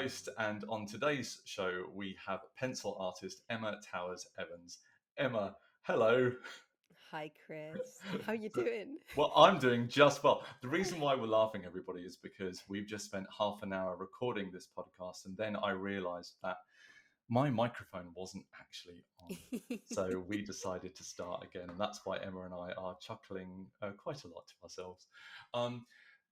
host, and on today's show, we have pencil artist Emma Towers Evans. Emma, hello. Hi, Chris. How you doing? Well, I'm doing just well. The reason why we're laughing, everybody, is because we've just spent half an hour recording this podcast, and then I realized that my microphone wasn't actually on. So we decided to start again, and that's why Emma and I are chuckling quite a lot to ourselves. Um,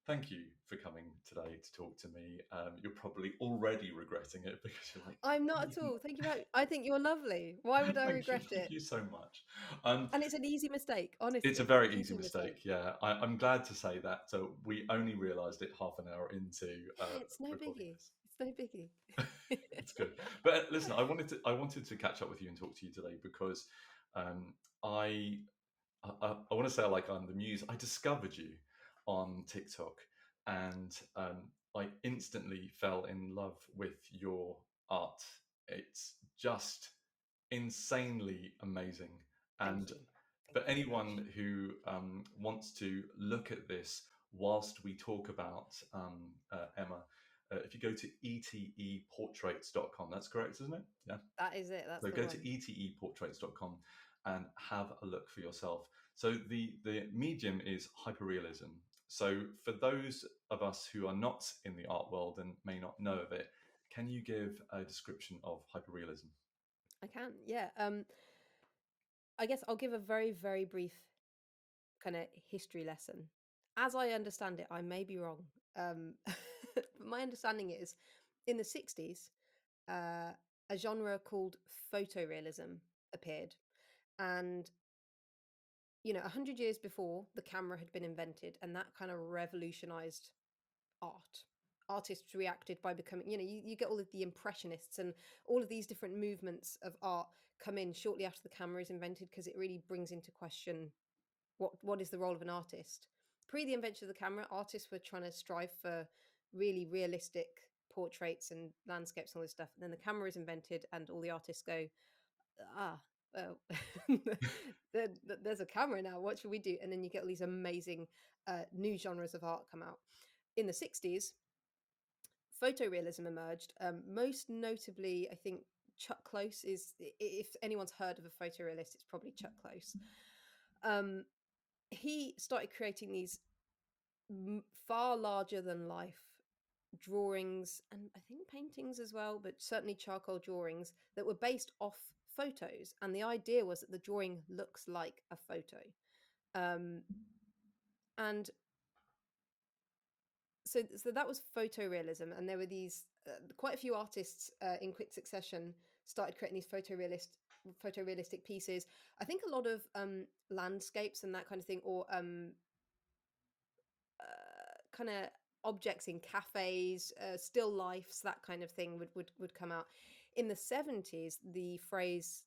Thank you for coming today to talk to me. You're probably already regretting it because you're like, I'm not at all. Thank you very I think you're lovely. Why would I regret thank it? you so much. Um, And it's an easy mistake, it's a honestly. very easy Easy mistake. mistake. Yeah, I'm glad to say that. So we only realised it half an hour into Yeah, it's no recording biggie. this. It's no biggie. It's good. But listen, I wanted to catch up with you and talk to you today because um, I I want to say like I'm the muse. I discovered you on TikTok, and I instantly fell in love with your art. It's just insanely amazing. Thank And you. Thank for you very much. anyone who wants to look at this whilst we talk about Emma, if you go to eteportraits.com, that's correct, isn't it? Yeah. That is it. That's So the go to one. eteportraits.com and have a look for yourself. So the medium is hyperrealism. So for those of us who are not in the art world and may not know of it, can you give a description of hyperrealism? I can. Yeah. I guess I'll give a very, very brief kind of history lesson. As I understand it, I may be wrong. But my understanding is in the 60s, uh, a genre called photorealism appeared. And, 100 years before, the camera had been invented, and that kind of revolutionized art. Artists reacted by becoming, you get all of the impressionists and all of these different movements of art come in shortly after the camera is invented because it really brings into question what is the role of an artist. Pre the invention of the camera, artists were trying to strive for really realistic portraits and landscapes and all this stuff. And then the camera is invented, and all the artists go, ah, well, there's a camera now. What should we do? And then you get all these amazing new genres of art come out. In the 60s, photorealism emerged. Most notably, I think Chuck Close is, if anyone's heard of a photorealist, it's probably Chuck Close. Um, he started creating these far larger than life drawings and I think paintings as well, but certainly charcoal drawings that were based off photos. And the idea was that the drawing looks like a photo. Um, and so that was photorealism. And there were these quite a few artists in quick succession started creating these photorealistic pieces. I think a lot of landscapes and that kind of thing, or kind of objects in cafes, still lifes, that kind of thing would come out. In the 70s, the phrase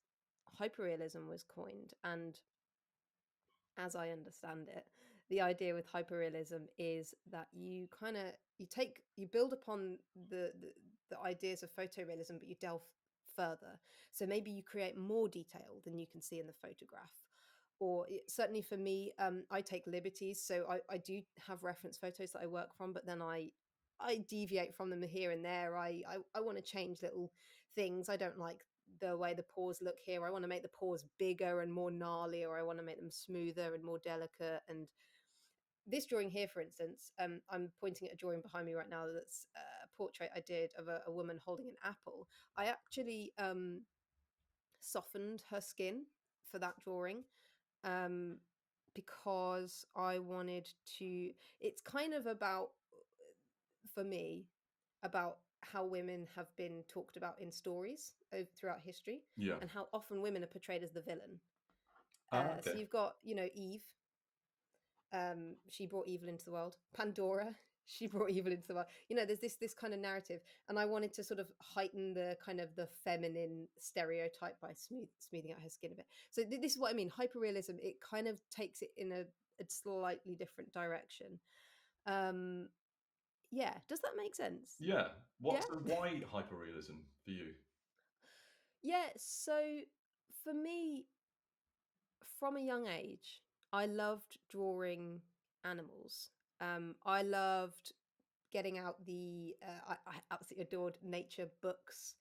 hyperrealism was coined, and as I understand it, the idea with hyperrealism is that you build upon the ideas of photorealism, but you delve further. So maybe you create more detail than you can see in the photograph. Or certainly for me, I take liberties. So I do have reference photos that I work from, but then I deviate from them here and there. I want to change little things. I don't like the way the pores look here. I want to make the pores bigger and more gnarly, or I want to make them smoother and more delicate. And this drawing here, for instance, I'm pointing at a drawing behind me right now that's a portrait I did of a woman holding an apple. I actually softened her skin for that drawing, um, because I wanted to. It's kind of about, for me, about how women have been talked about in stories throughout history, Yeah. and how often women are portrayed as the villain. So Okay. you've got, Eve. She brought evil into the world. Pandora. She brought evil into the world. There's this kind of narrative, and I wanted to sort of heighten the kind of the feminine stereotype by smoothing out her skin a bit. So this is what I mean. Hyperrealism. It kind of takes it in a slightly different direction. Um, yeah. Does that make sense? Yeah. Yeah. So why hyperrealism for you? Yeah. So for me, from a young age, I loved drawing animals. I loved getting out the I absolutely adored nature books,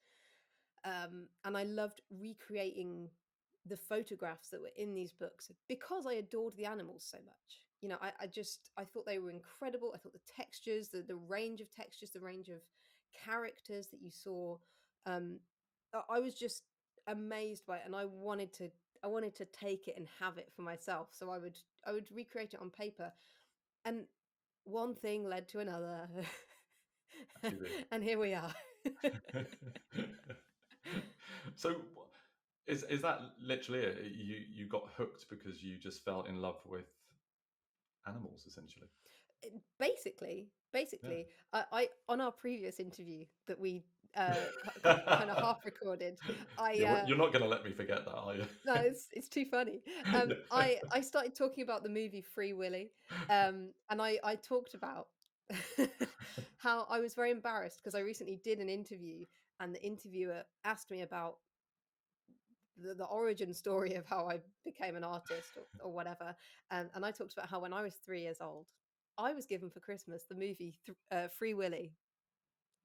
and I loved recreating the photographs that were in these books because I adored the animals so much. You know, I thought they were incredible. I thought the textures, the range of textures, the range of characters that you saw, um, I was just amazed by it, and I wanted to take it and have it for myself. So I would recreate it on paper, and one thing led to another, As you and here we are. do. So is that literally it? You got hooked because you just fell in love with animals, essentially? Basically, Yeah. basically, I on our previous interview that we kind of half recorded, I You're not going to let me forget that, are you? no, it's too funny. Yeah. I started talking about the movie Free Willy, and I talked about how I was very embarrassed because I recently did an interview, and the interviewer asked me about the origin story of how I became an artist or whatever. And I talked about how when I was 3 years old, I was given for Christmas the movie Free Willy.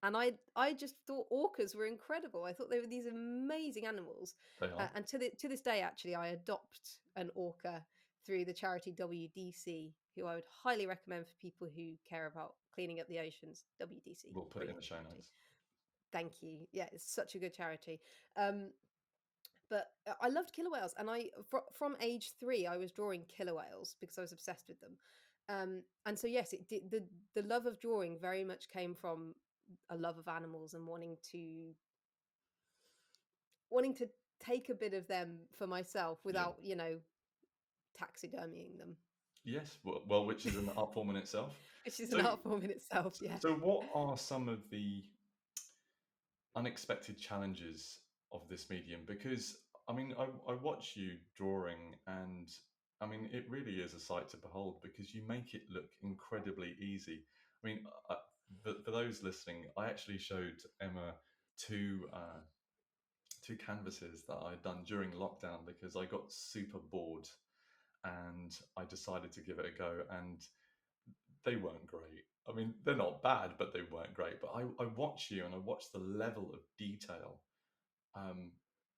And I just thought orcas were incredible. I thought they were these amazing animals. They are. And to this day, actually, I adopt an orca through the charity WDC, who I would highly recommend for people who care about cleaning up the oceans. WDC, We'll put it in brilliant the show charity. notes. Thank you. Yeah, it's such a good charity. Um, but I loved killer whales, and from age 3 I was drawing killer whales because I was obsessed with them. And so yes, it did the love of drawing very much came from a love of animals and wanting to take a bit of them for myself Yeah. without taxidermying them, Yes. Well, which is an art form in itself. which is an So, art form in itself. Yeah. so what are some of the unexpected challenges of this medium? Because I mean, I watch you drawing, and I mean, it really is a sight to behold because you make it look incredibly easy. I mean, for those listening, I actually showed Emma two two canvases that I'd done during lockdown because I got super bored and I decided to give it a go, and they weren't great. I mean, they're not bad, but they weren't great. But I watch you and I watch the level of detail. Um,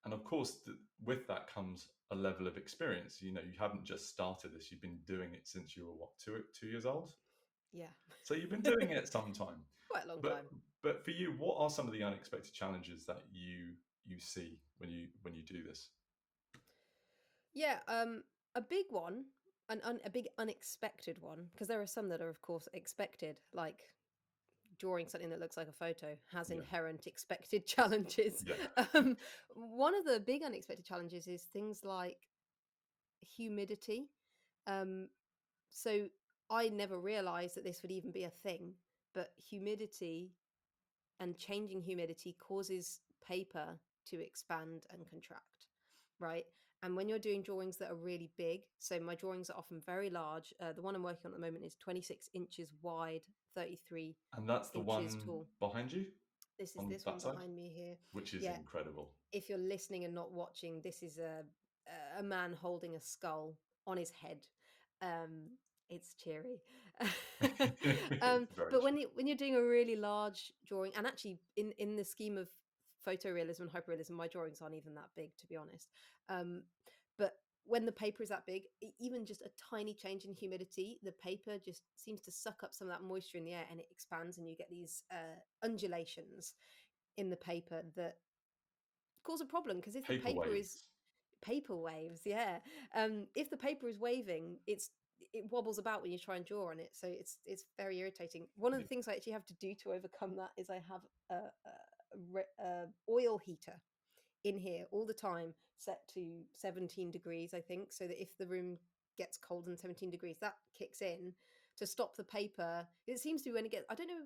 and of course, with that comes a level of experience. You know, you haven't just started this, you've been doing it since you were what, 2 years old? Yeah. So you've been doing it some time. Quite a long But time. but for you, what are some of the unexpected challenges that you see when you do this? Yeah, a big one, a big unexpected one, because there are some that are, of course, expected, like drawing something that looks like a photo has Yeah. inherent expected challenges. Yeah. One of the big unexpected challenges is things like humidity. Um, so I never realized that this would even be a thing, but humidity and changing humidity causes paper to expand and contract, right? And when you're doing drawings that are really big, so my drawings are often very large. The one I'm working on at the moment is 26 inches wide, 33 And that's the inches one tall. behind you This is on this one that side, behind me here. which is Yeah, incredible. if you're listening and not watching, this is a man holding a skull on his head. Um, it's cheery. It's very But true. when you're doing a really large drawing, and actually in the scheme of photorealism and hyperrealism, my drawings aren't even that big, to be honest. Um, but when the paper is that big, even just a tiny change in humidity, the paper just seems to suck up some of that moisture in the air, and it expands, and you get these undulations in the paper that cause a problem, because if the Paper paper is waves. paper waves, yeah, if the paper is waving, it wobbles about when you try and draw on it, so it's very irritating. One of Yeah. the things I actually have to do to overcome that is I have a oil heater in here all the time, set to 17 degrees, I think, so that if the room gets cold than 17 degrees, that kicks in to stop the paper. It seems to be when it gets, I don't know,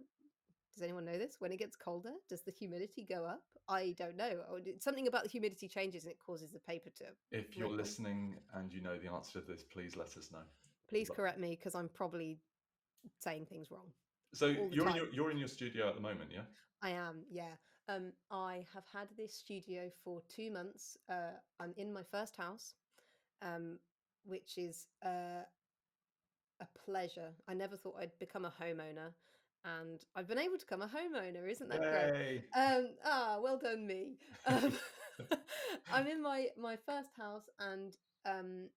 does anyone know this? When it gets colder, does the humidity go up? I don't know. Something about the humidity changes and it causes the paper to If you're ripple. listening and you know the answer to this, please let us know. Please But, correct me because I'm probably saying things wrong so all the time. you're in your studio at the moment, yeah? I am, yeah. I have had this studio for 2 months. I'm in my first house, um, which is a pleasure. I never thought I'd become a homeowner. and I've been able to become a homeowner. Isn't that great? Yay! Well done me. Um, I'm in my first house, and um,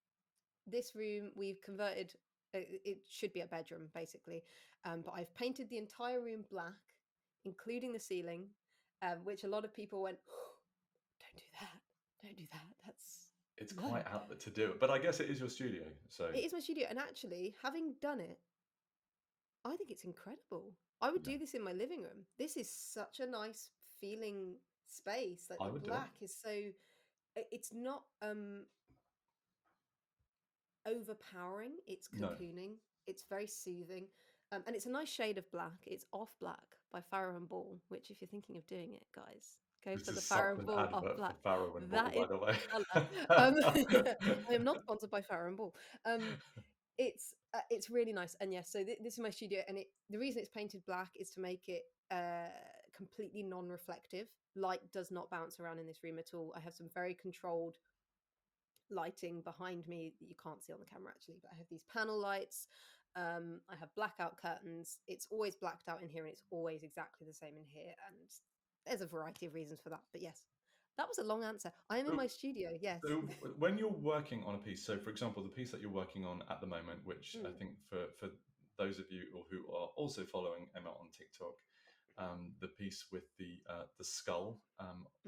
this room we've converted. It should be a bedroom basically, but I've painted the entire room black, including the ceiling, which a lot of people went, "Don't do that! Don't do that! That's It's no." quite out there to do it, but I guess it is your studio, so It is my studio, and actually, having done it, I think it's incredible. I would yeah, do this in my living room. This is such a nice feeling space. Like I the would do it. black is so it's not overpowering. It's No, cocooning. It's very soothing. And it's a nice shade of black. It's Off Black by Farrow and Ball, which if you're thinking of doing it, guys, go this for the is such Farrow and an Ball Off advert for Black. Farrow and Ball, That is by the way. the color. Yeah, I am not sponsored by Farrow and Ball. Um, it's really nice, and yes, so this is my studio, and the reason it's painted black is to make it completely non-reflective. Light does not bounce around in this room at all. I have some very controlled lighting behind me that you can't see on the camera actually, but I have these panel lights. I have blackout curtains. It's always blacked out in here, and it's always exactly the same in here, and there's a variety of reasons for that, but yes, that was a long answer. I am in So, my studio, yes. so when you're working on a piece, so for example, the piece that you're working on at the moment, which I Mm, think for those of you who are also following Emma on TikTok, the piece with the skull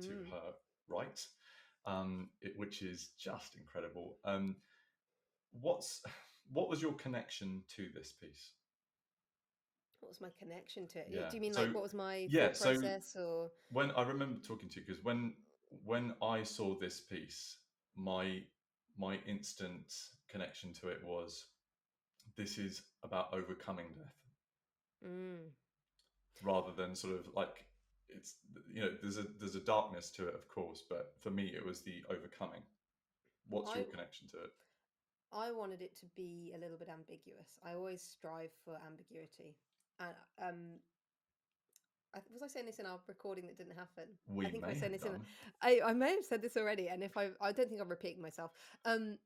to mm. her right, which is just incredible. What's what was your connection to this piece? What was my connection to it? Yeah. Do you mean like So what was my yeah. thought So process, or? when I remember talking to you, because when I saw this piece, my my instant connection to it was this is about overcoming death Mm. rather than sort of like it's there's a darkness to it, of course, but for me it was the overcoming. What's I your connection to it? I wanted it to be a little bit ambiguous. I always strive for ambiguity. And was I saying this in our recording that didn't happen? I We think I may was saying have this in. done. I may have said this already, and if I don't think I'm repeating myself. Um,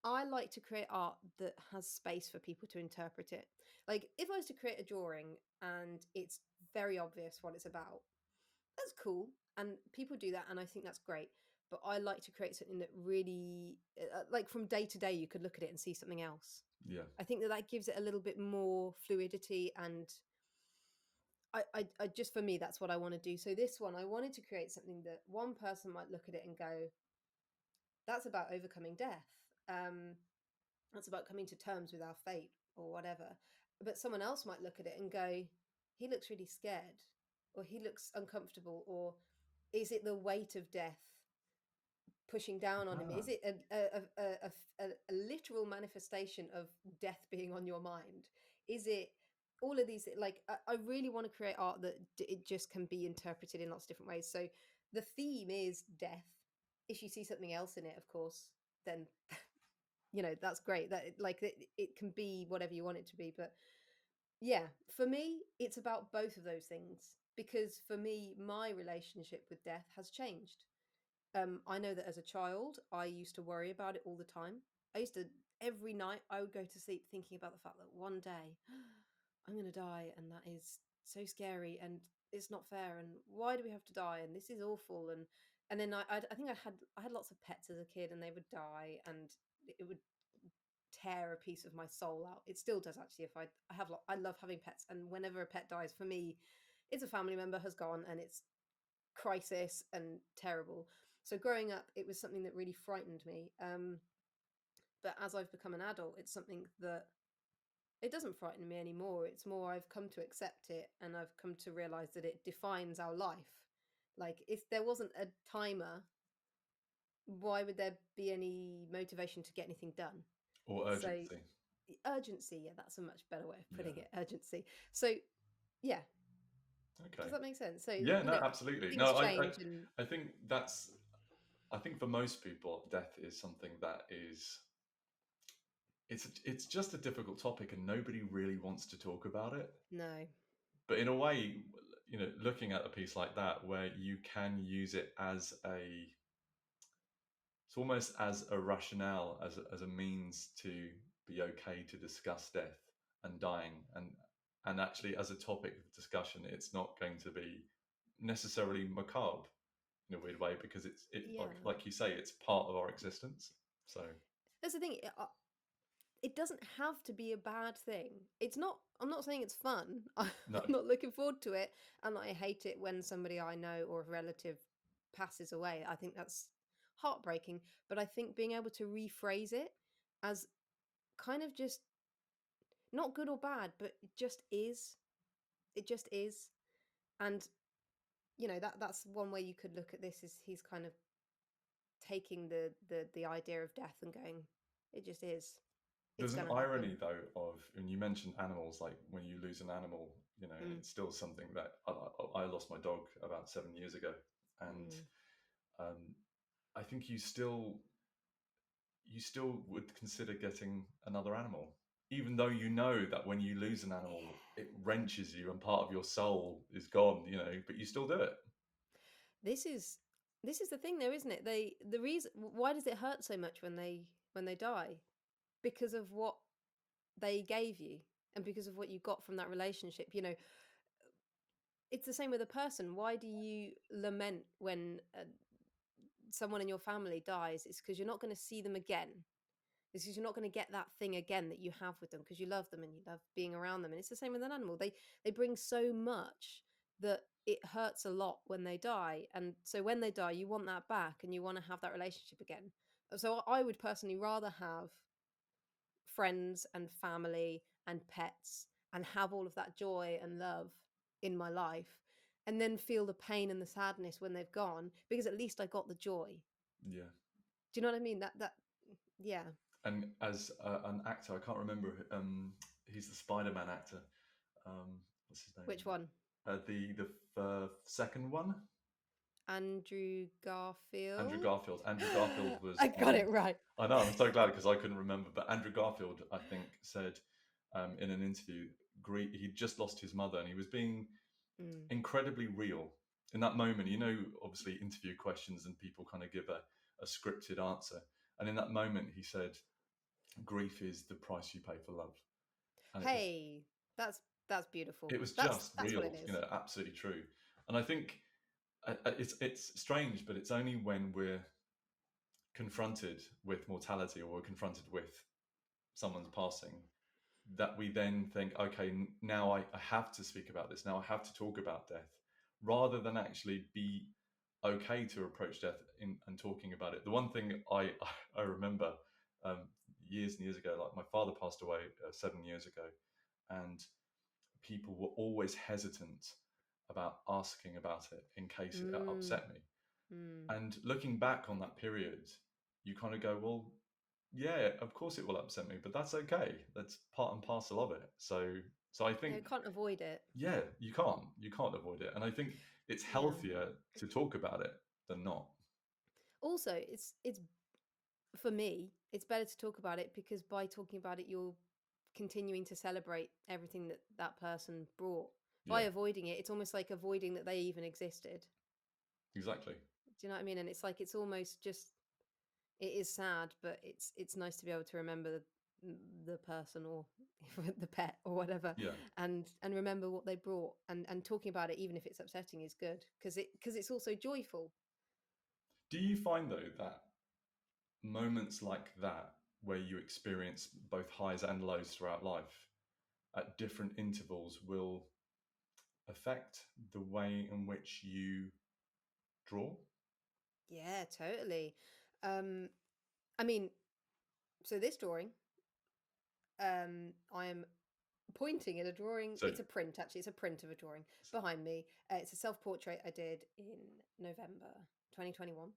I like to create art that has space for people to interpret it. Like if I was to create a drawing and it's very obvious what it's about, that's cool, and people do that, and I think that's great. But I like to create something that really, like from day to day, you could look at it and see something else. Yeah, I think that gives it a little bit more fluidity, and I just for me that's what I want to do. So this one, I wanted to create something that one person might look at it and go, "That's about overcoming death. Um, that's about coming to terms with our fate or whatever." But someone else might look at it and go, "He looks really scared, or he looks uncomfortable, or is it the weight of death pushing down on him? ah, Is it a literal manifestation of death being on your mind? Is it all of these? Like, I really want to create art that it just can be interpreted in lots of different ways. So the theme is death. If you see something else in it, of course, then that's great. That like it can be whatever you want it to be. But yeah, for me, it's about both of those things, because for me, my relationship with death has changed. I know that as a child, I used to worry about it all the time. I used to, every night, I would go to sleep thinking about the fact that one day I'm going to die, and that is so scary, and it's not fair, and why do we have to die, and this is awful, and then I think I had lots of pets as a kid, and they would die, and it would tear a piece of my soul out. It still does actually. If I love having pets, and whenever a pet dies, for me, it's a family member has gone, and it's crisis and terrible. So growing up, it was something that really frightened me. But as I've become an adult, it's something that it doesn't frighten me anymore. It's more I've come to accept it, and I've come to realize that it defines our life. Like if there wasn't a timer, why would there be any motivation to get anything done? or So urgency. urgency, yeah, that's a much better way of putting Yeah. it. Urgency. So yeah, Okay. does that make sense? So Yeah. No. Absolutely. things No. change, and I think that's. I think for most people, death is something that is. It's just a difficult topic, and nobody really wants to talk about it. no. But in a way, looking at a piece like that where you can use it as it's almost as a rationale, as a means to be okay to discuss death and dying, and And actually, as a topic of discussion, it's not going to be necessarily macabre in a weird way, because it Yeah. like you say, it's part of our existence. So That's the thing. It doesn't have to be a bad thing. It's not. I'm not saying it's fun. I'm no, not looking forward to it, and I hate it when somebody I know or a relative passes away. I think that's heartbreaking. But I think being able to rephrase it as kind of just not good or bad, but it just is. It just is, and that's one way you could look at this. Is he's kind of taking the idea of death and going, it just is. It's there's an going to happen. irony though of, and you mentioned animals, like when you lose an animal, Mm, it's still something that I lost my dog about 7 years ago, and mm. um, I think you still would consider getting another animal, even though you know that when you lose an animal, it wrenches you and part of your soul is gone, but you still do it. This is this is the thing though, isn't it? The reason why does it hurt so much when they die? Because of what they gave you and because of what you got from that relationship. It's the same with a person. Why do you lament when someone in your family dies? It's because you're not going to see them again. It's because you're not going to get that thing again that you have with them because you love them and you love being around them. And it's the same with an animal. They bring so much that it hurts a lot when they die. And so when they die, you want that back and you want to have that relationship again. So I would personally rather have friends and family and pets and have all of that joy and love in my life and then feel the pain and the sadness when they've gone because at least I got the joy. Yeah. Do you know what I mean? That yeah. And as an actor, I can't remember. He's the Spider-Man actor. What's his name? Which one? The second one, Andrew Andrew Garfield. Garfield. Andrew Garfield was I got on. it right. I know. I'm so glad because I couldn't remember. But Andrew Garfield, I think, said in an interview, he'd just lost his mother, and he was being Mm. incredibly real in that moment. Obviously, interview questions and people kind of give a scripted answer, and in that moment, he said, "Grief is the price you pay for love," and Hey, that's beautiful. it was That's just that's what real, it is. absolutely true. And I think it's strange, but it's only when we're confronted with mortality, or we're confronted with someone's passing, that we then think, okay, now I have to speak about this. Now I have to talk about death, rather than actually be okay to approach death and talking about it. The one thing I remember um, years and years ago, like my father passed away 7 years ago, and people were always hesitant about asking about it in case it Mm, upset me. mm. And looking back on that period, you kind of go, well, yeah, of course it will upset me, but that's okay. That's part and parcel of it. So I Yeah, think, I can't avoid it. yeah, you can't avoid it. And I think it's Yeah. healthier to talk about it than not. Also, it's for me, it's better to talk about it because by talking about it, you're continuing to celebrate everything that that person brought. By Yeah, avoiding it, it's almost like avoiding that they even existed. exactly. Do you know what I mean? And it's like it's almost just it is sad, but it's nice to be able to remember the person or the pet or whatever, Yeah. and remember what they brought, and talking about it, even if it's upsetting, is good because it's also joyful. Do you find though that moments like that, where you experience both highs and lows throughout life at different intervals, will affect the way in which you draw? Yeah, totally. Um, I mean, so this drawing, I am pointing at a drawing. So, It's a print, actually. It's a print of a drawing behind me. It's a self-portrait I did in November 2021,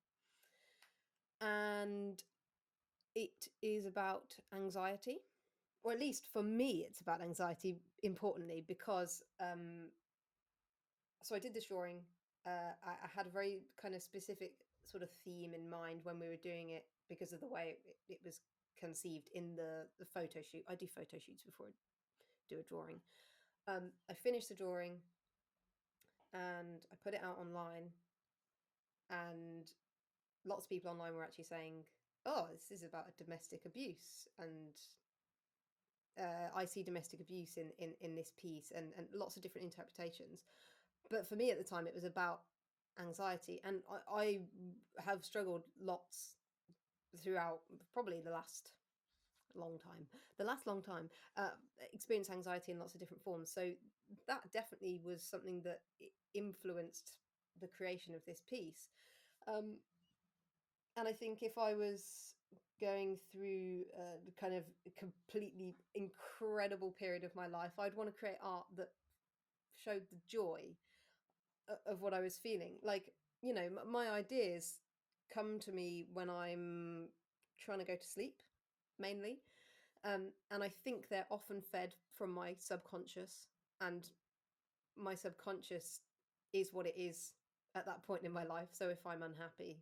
and it is about anxiety, or at least for me, it's about anxiety. Importantly, because so I did this drawing. I had a very kind of specific sort of theme in mind when we were doing it because of the way it was conceived in the photo shoot. I do photo shoots before I do a drawing. I finished the drawing and I put it out online, and lots of people online were actually saying, "Oh, this is about domestic abuse," and I see domestic abuse in this piece, and lots of different interpretations. But for me at the time, it was about anxiety, and I have struggled lots throughout probably the last long time, uh, experience anxiety in lots of different forms. So that definitely was something that influenced the creation of this piece. Um, and I think if I was going through the kind of completely incredible period of my life, I'd want to create art that showed the joy of what I was feeling. Like, my ideas come to me when I'm trying to go to sleep, mainly. And I think they're often fed from my subconscious, and my subconscious is what it is at that point in my life. So if I'm unhappy,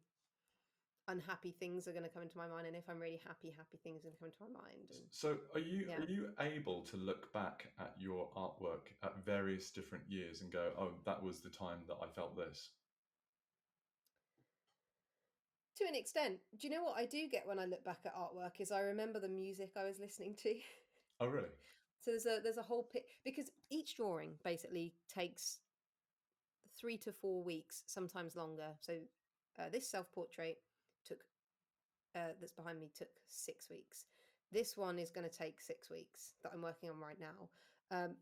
unhappy things are going to come into my mind, and if I'm really happy, happy things are going to come into my mind. And So are yeah, you able to look back at your artwork at various different years and go, oh, that was the time that I felt this? to an extent. Do you know what I do get when I look back at artwork is I remember the music I was listening to. Oh, really? So there's a whole because each drawing basically takes 3 to 4 weeks, sometimes longer. So this self portrait took that's behind me took 6 weeks. This one is going to take 6 weeks that I'm working on right now.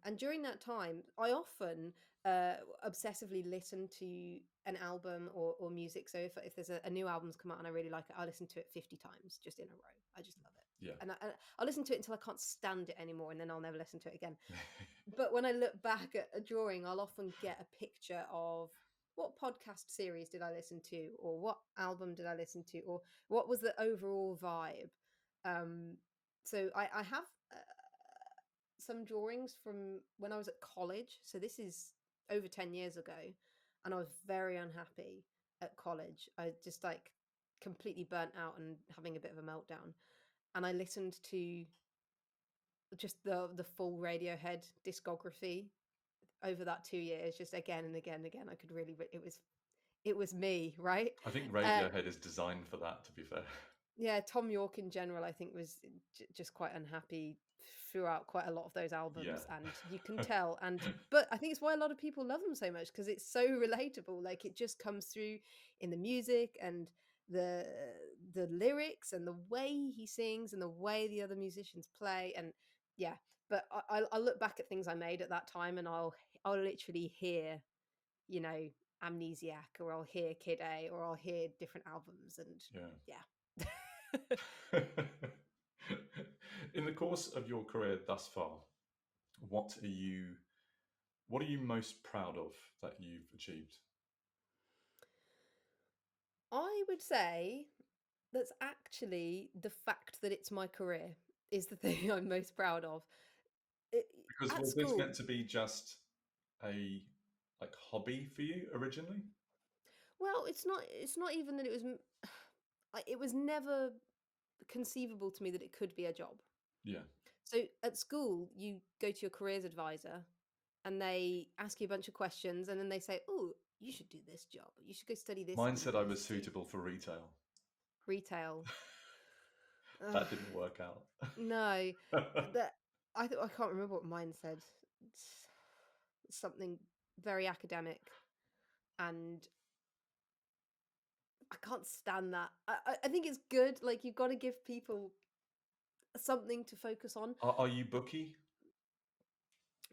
And during that time, I often obsessively listen to an album or music. So if there's a new album's come out and I really like it, I listen to it 50 times just in a row. I just love it. Yeah. And I'll listen to it until I can't stand it anymore, and then I'll never listen to it again. But when I look back at a drawing, I'll often get a picture of what podcast series did I listen to, or what album did I listen to, or what was the overall vibe. Um, so I have some drawings from when I was at college. So this is over 10 years ago, and I was very unhappy at college. I just like completely burnt out and having a bit of a meltdown. And I listened to just the full Radiohead discography over that 2 years, just again and again and again. I could really, it was me, right? I think Uh, Radiohead is designed for that, to be fair. yeah, Tom York in general, I think was just quite unhappy throughout quite a lot of those Yeah. albums, and you can tell. But I think it's why a lot of people love them so much, because it's so relatable. Like it just comes through in the music and the the lyrics and the way he sings and the way the other musicians play, and yeah. But I'll look back at things I made at that time, and I'll literally hear, you know, Amnesiac, or I'll hear Kid A, or I'll hear different albums, and Yeah. yeah. In the course of your career thus far, what are you what are you most proud of that you've achieved? I would say that's actually the fact that it's my career is the thing I'm most proud of. It, Because at was this school, meant to be just a like hobby for you originally? well, it's not even that it was it was never conceivable to me that it could be a job. Yeah. So at school, you go to your careers advisor and they ask you a bunch of questions, and then they say, "Oh, you should do this job. You should go study this at Mine said I was university." suitable for retail. Retail. Ugh, That didn't work out. no, that I can't remember what mine said. It's something very academic, and I can't stand that. I think it's good. Like you've got to give people something to focus on. Are you booky?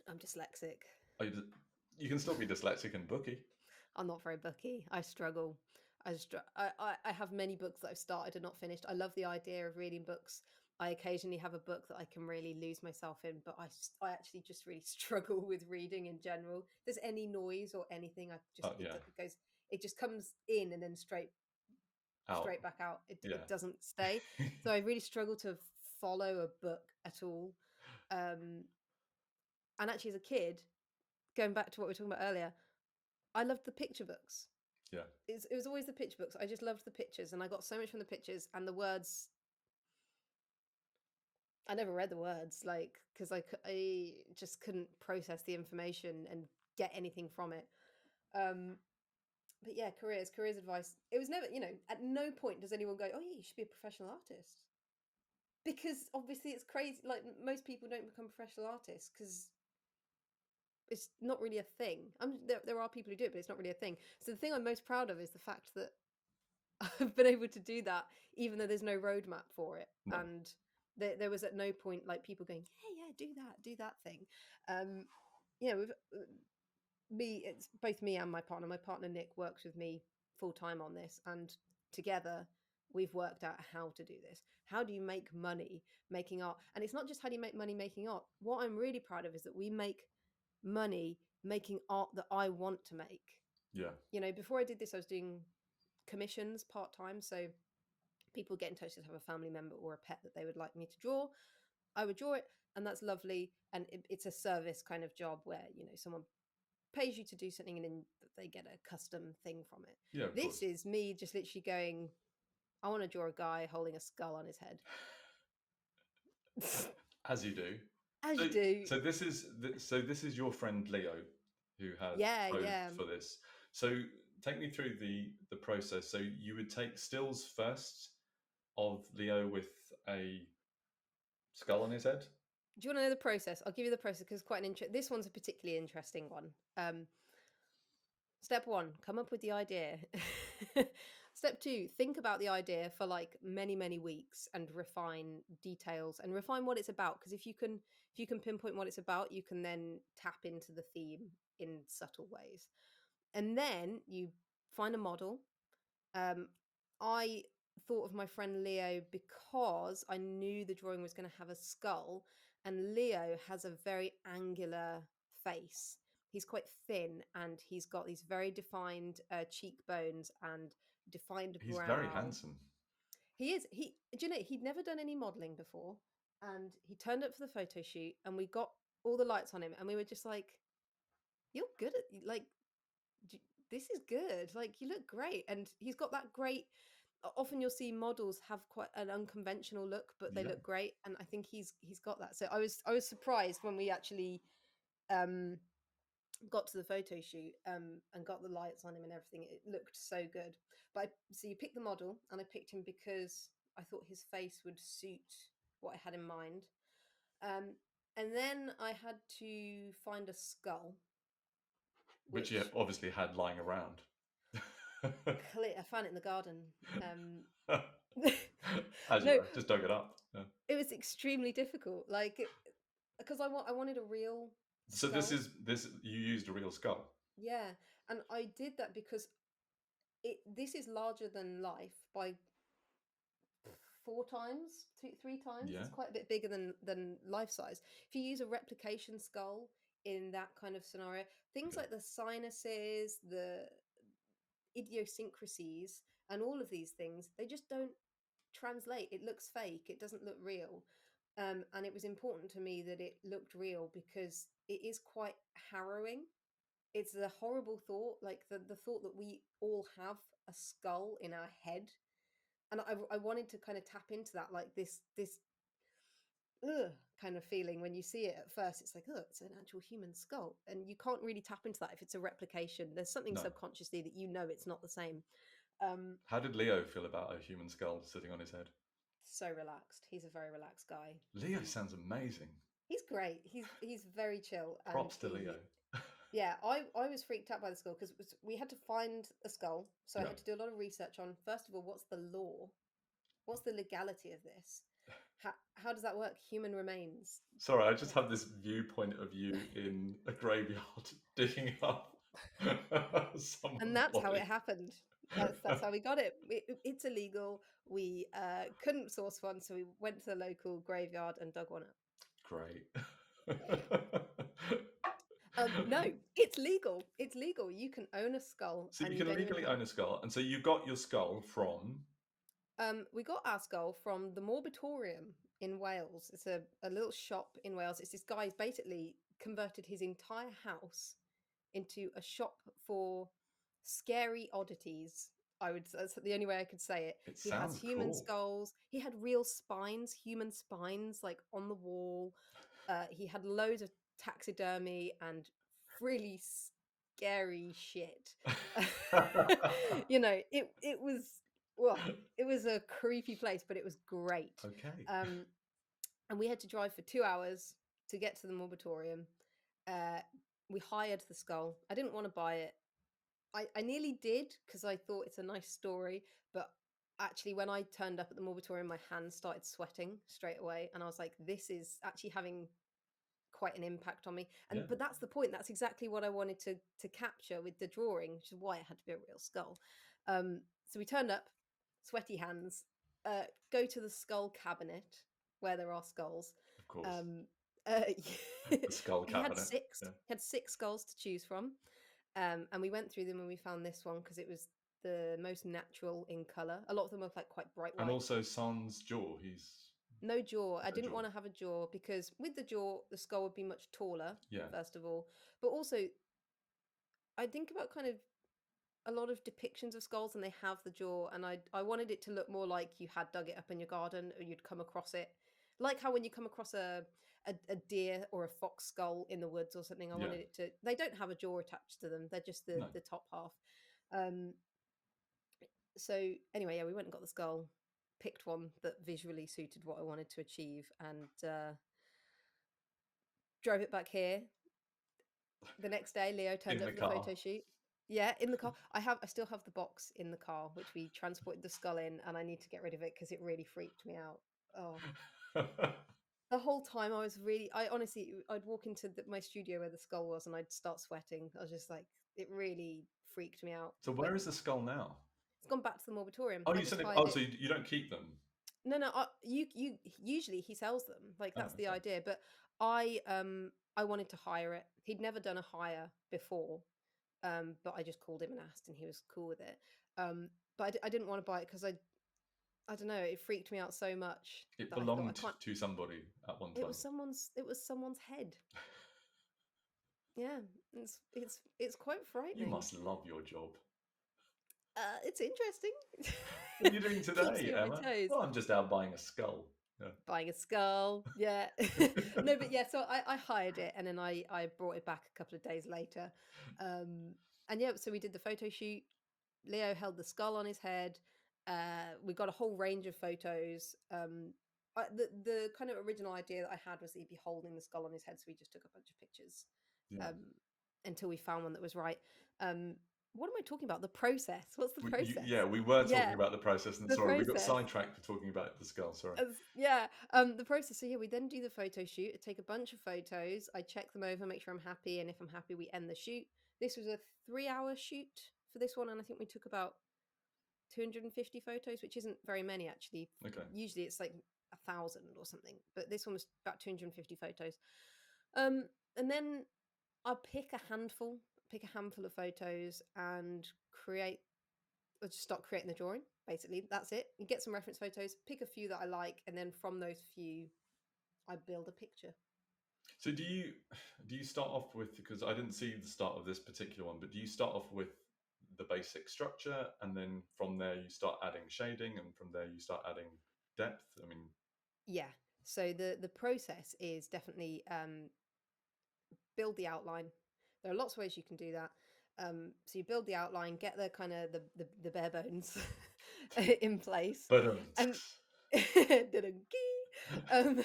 I'm dyslexic. Are you, you can still be dyslexic and booky. I'm not very booky. I struggle. I have many books that I've started and not finished. I love the idea of reading books. I occasionally have a book that I can really lose myself in, but I actually just really struggle with reading in general. If there's any noise or anything, I just Yeah, it goes, it just comes in and then out. straight back out. Yeah. It doesn't stay. So I really struggle to follow a book at all. Um, and actually, as a kid, going back to what we were talking about earlier, I loved the picture books. Yeah. It was always the picture books. I just loved the pictures, and I got so much from the pictures, and the words. I never read the words, like because I just couldn't process the information and get anything from it. Um, but yeah, careers advice. It was never, at no point does anyone go, "Oh yeah, you should be a professional artist." because obviously it's crazy. Like most people don't become professional artists because it's not really a thing. There are people who do it, but it's not really a thing. So the thing I'm most proud of is the fact that I've been able to do that, even though there's no roadmap for it. No. And there was at no point like people going, "Yeah, yeah, do that thing." Um, with me, it's both me and my partner. My partner Nick works with me full time on this, and together we've worked out how to do this. How do you make money making art? And it's not just how do you make money making art. What I'm really proud of is that we make money making art that I want to make. Yeah. Before I did this, I was doing commissions part time. So people get in touch to have a family member or a pet that they would like me to draw. I would draw it, and that's lovely. And it's a service kind of job where someone pays you to do something, and then they get a custom thing from it. Yeah, of This course. is me just literally going, I want to draw a guy holding a skull on his head. As you do. As So, you do. this is your friend Leo, who has Yeah, posed yeah. for this. So take me through the process. So you would take stills first of Leo with a skull on his head. Do you want to know the process? I'll give you the process because it's quite an this one's a particularly interesting one. Step one, come up with the idea. Step two, think about the idea for like many, many weeks and refine details and refine what it's about. Because if you can pinpoint what it's about, you can then tap into the theme in subtle ways. And then you find a model. I thought of my friend Leo because I knew the drawing was going to have a skull, and Leo has a very angular face. He's quite thin, and he's got these very defined cheekbones and defined He's very brow. handsome. He is. Do you know, he'd never done any modeling before, and he turned up for the photo shoot, and we got all the lights on him, and we were just like, "You're good at like this is good. Like you look great." And he's got that great. Often you'll see models have quite an unconventional look, but they Yeah. look great, and I think he's got that. So I was surprised when we actually um got to the photo shoot and got the lights on him and everything. It looked so good. So you pick the model, and I picked him because I thought his face would suit what I had in mind. Um, and then I had to find a skull, Which you which obviously had lying around. I found it in the garden. As you No, were, just dug it up. Yeah. it was extremely difficult. Like because I wanted a real So skull. this you used a real skull. Yeah, and I did that because this is larger than life by 4 times, 3 times. Yeah. It's quite a bit bigger than life size. If you use a replication skull in that kind of scenario, things Okay. like the sinuses, the idiosyncrasies, and all of these things, they just don't translate. It looks fake. It doesn't look real. And it was important to me that it looked real because it is quite harrowing. It's a horrible thought, like the thought that we all have a skull in our head. And I wanted to kind of tap into that, like this ugh kind of feeling when you see it at first. It's like, oh, it's an actual human skull. And you can't really tap into that if it's a replication. There's something No. subconsciously that it's not the same. How did Leo feel about a human skull sitting on his head? So relaxed. He's a very relaxed guy. Leo And sounds amazing. he's great. He's very chill, and Props to Leo. yeah, I was freaked out by the skull because we had to find a skull, so I Yeah. had to do a lot of research on first of all what's the law, what's the legality of this, how does that work? Human remains, Sorry, I just have this viewpoint of you in a graveyard digging up and someone's that's how it body. happened. That's how we got it. It's illegal. We couldn't source one, so we went to the local graveyard and dug one up. Great. No, it's legal. It's legal. You can own a skull So you and can legally genuinely. own a skull, and so you got your skull from. We got our skull from the Morbitorium in Wales. It's a little shop in Wales. It's this guy's basically converted his entire house into a shop for scary oddities. That's the only way I could say it. It He has sounds human cool. skulls. He had real spines, human spines, like on the wall. He had loads of taxidermy and really scary shit. It was. well, it was a creepy place, but it was great. Okay. Um, and we had to drive for 2 hours to get to the Morbitorium. Uh, we hired the skull. I didn't want to buy it. I nearly did because I thought it's a nice story, but actually, when I turned up at the Morbitorium, my hands started sweating straight away, and I was like, "This is actually having quite an impact on me." And Yeah, but that's the point. That's exactly what I wanted to capture with the drawing, which is why it had to be a real skull. So we turned up, sweaty hands, go to the skull cabinet where there are skulls. of course. Um, The skull he had cabinet. six. Yeah. He had six skulls to choose from, and we went through them and we found this one because it was the most natural in color. A lot of them were like quite bright And white. also Son's jaw. He's No jaw. I no didn't jaw. want to have a jaw because with the jaw, the skull would be much taller, Yeah. first of all. But also, I think about kind of a lot of depictions of skulls and they have the jaw, and I wanted it to look more like you had dug it up in your garden or you'd come across it. Like how when you come across a deer or a fox skull in the woods or something, I Yeah. wanted it to. They don't have a jaw attached to them. They're just No. the top half. Um, so anyway, yeah, we went and got the skull, picked one that visually suited what I wanted to achieve, and drove it back here. The next day, Leo turns In up the for the car. photo shoot. Yeah, in the car. I still have the box in the car, which we transported the skull in, and I need to get rid of it because it really freaked me out. Oh, the whole time I honestly, I'd walk into my studio where the skull was, and I'd start sweating. I was just like, it really freaked me out. So where is the skull now? It's gone back to the Morbitorium. Oh, I you just said it. hired Oh, it. so you don't keep them? No, no. You usually he sells them. Like Oh, that's the okay. idea. But I wanted to hire it. He'd never done a hire before, but I just called him and asked, and he was cool with it. But I didn't want to buy it because I don't know. It freaked me out so much It that I thought I belonged can't. to somebody at one time. It was someone's head. Yeah, it's quite You frightening. must love your job. It's interesting. What are you doing Keeps today, you on my Emma? toes. Well, I'm just out buying a skull. Yeah. Buying a skull. Yeah. No, but yeah, so I hired it and then I brought it back a couple of days later. And yeah, so we did the photo shoot. Leo held the skull on his head. We got a whole range of photos. The kind of original idea that I had was that he'd be holding the skull on his head, so we just took a bunch of pictures Yeah. um, until we found one that was right. Um, what am I talking about? The process. What's the process? Yeah, we were talking Yeah, about the process, and the sorry, we got process. sidetracked for talking about the skull. Sorry. Yeah, the process. So yeah, we then do the photo shoot. I take a bunch of photos. I check them over, make sure I'm happy, and if I'm happy, we end the shoot. This was a 3-hour shoot for this one, and I think we took about 250 photos, which isn't very many actually. Okay. Usually it's like 1,000 or something, but this one was about 250 photos. And then I'll pick a handful of photos and create. Or just start creating the drawing. Basically, that's it. You get some reference photos, pick a few that I like, and then from those few, I build a picture. So do you start off with, because I didn't see the start of this particular one, but do you start off with the basic structure and then from there you start adding shading and from there you start adding depth? I mean, Yeah. So the process is definitely build the outline. There are lots of ways you can do that. So you build the outline, get the kind of the bare bones in place, but and um,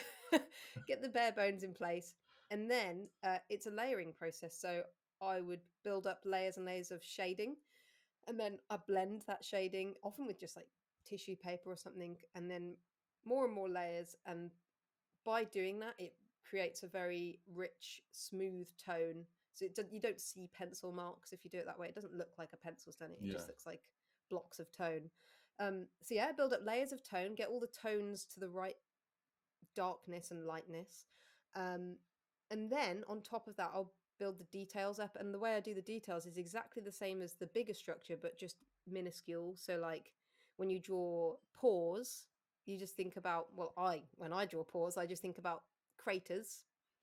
get the bare bones in place, and then it's a layering process. So I would build up layers and layers of shading, and then I blend that shading, often with just like tissue paper or something, and then more and more layers. And by doing that, it creates a very rich, smooth tone. So you don't see pencil marks if you do it that way. It doesn't look like a pencil's done it. It yeah, just looks like blocks of tone. So yeah, build up layers of tone, get all the tones to the right darkness and lightness. Um, and then on top of that, I'll build the details up. And the way I do the details is exactly the same as the bigger structure, but just minuscule. So, like when you draw paws, you just think about, well, when I draw paws, I just think about craters,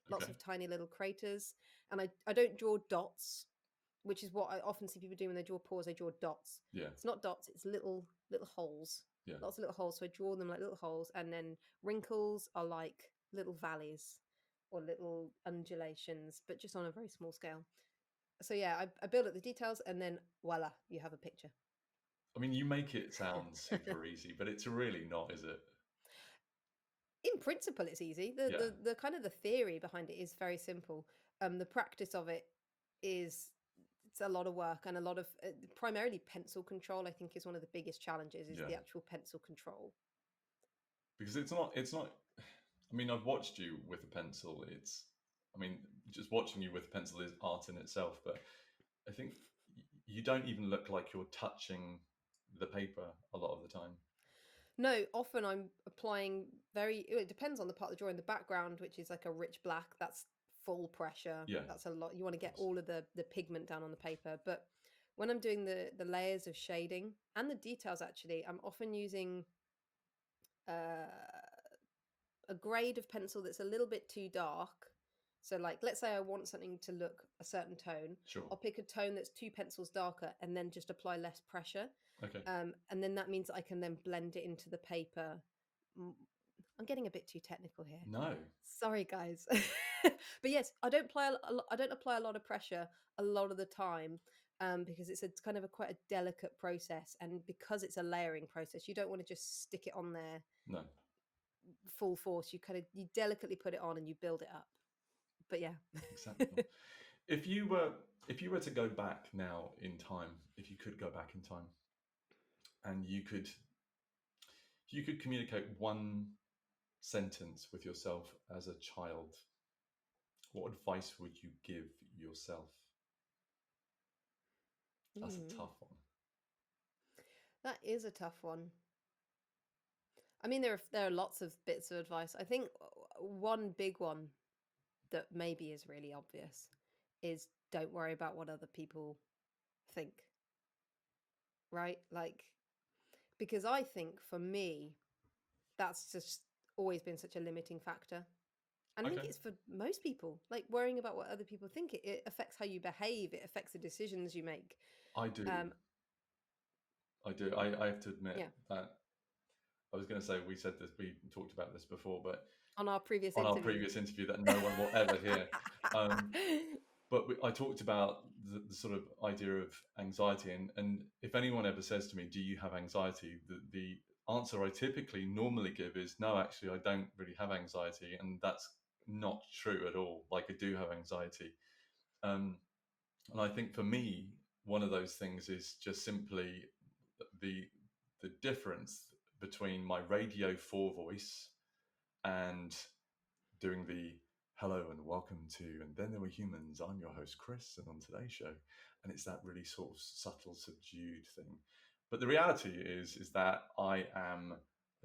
lots okay, of tiny little craters. And I don't draw dots, which is what I often see people do when they draw paws, they draw dots. yeah, It's not dots, it's little holes. yeah. Lots of little holes. So I draw them like little holes, and then wrinkles are like little valleys or little undulations, but just on a very small scale. So yeah, I build up the details, and then voila, you have a picture. I mean, you make it sound super easy, but it's really not, is it? In principle, it's easy. Yeah, The kind of the theory behind it is very simple. The practice of it is it's a lot of work and a lot of primarily pencil control. I think is one of the biggest challenges is yeah. the actual pencil control. Because it's not. I mean, I've watched you with a pencil. I mean, just watching you with a pencil is art in itself. But I think you don't even look like you're touching the paper a lot of the time. No, often I'm applying very. It depends on the part of the drawing. The background, which is like a rich black, that's full pressure. Yeah, That's a lot. You want to of get course. all of the pigment down on the paper. But when I'm doing the layers of shading and the details, actually, I'm often using uh, a grade of pencil that's a little bit too dark. So, like, let's say I want something to look a certain tone. Sure. I'll pick a tone that's two pencils darker and then just apply less pressure. Okay. And then that means I can then blend it into the paper. Mm, I'm getting a bit too technical here. No. Sorry, guys. But yes, I don't apply I don't apply a lot of pressure a lot of the time, because it's kind of a quite a delicate process, and because it's a layering process, you don't want to just stick it on there No. full force. You delicately put it on and you build it up. But yeah. Exactly. If you were if you were to go back now in time, if you could go back in time, and you could communicate one sentence with yourself as a child, what advice would you give yourself? That's a Mm, tough one. that is a tough one. I mean, there are lots of bits of advice. I think one big one that maybe is really obvious is don't worry about what other people think, right? Like, because I think for me, that's just always been such a limiting factor. And I think Okay, it's for most people, like worrying about what other people think. It affects how you behave, it affects the decisions you make. I do. Um, I do. I have to admit yeah, that I was going to say we said this, we talked about this before, but on our previous on our interview. previous interview that no one will ever hear. Um, but I talked about the sort of idea of anxiety, and if anyone ever says to me, "Do you have anxiety?" the answer I typically normally give is, "No, actually, I don't really have anxiety," and that's not true at all. Like I do have anxiety, um, and I think for me, one of those things is just simply the the difference between my Radio 4 voice and doing the hello and welcome to and then there were humans. I'm your host Chris, and on today's show, and it's that really sort of subtle, subdued thing. But the reality is that I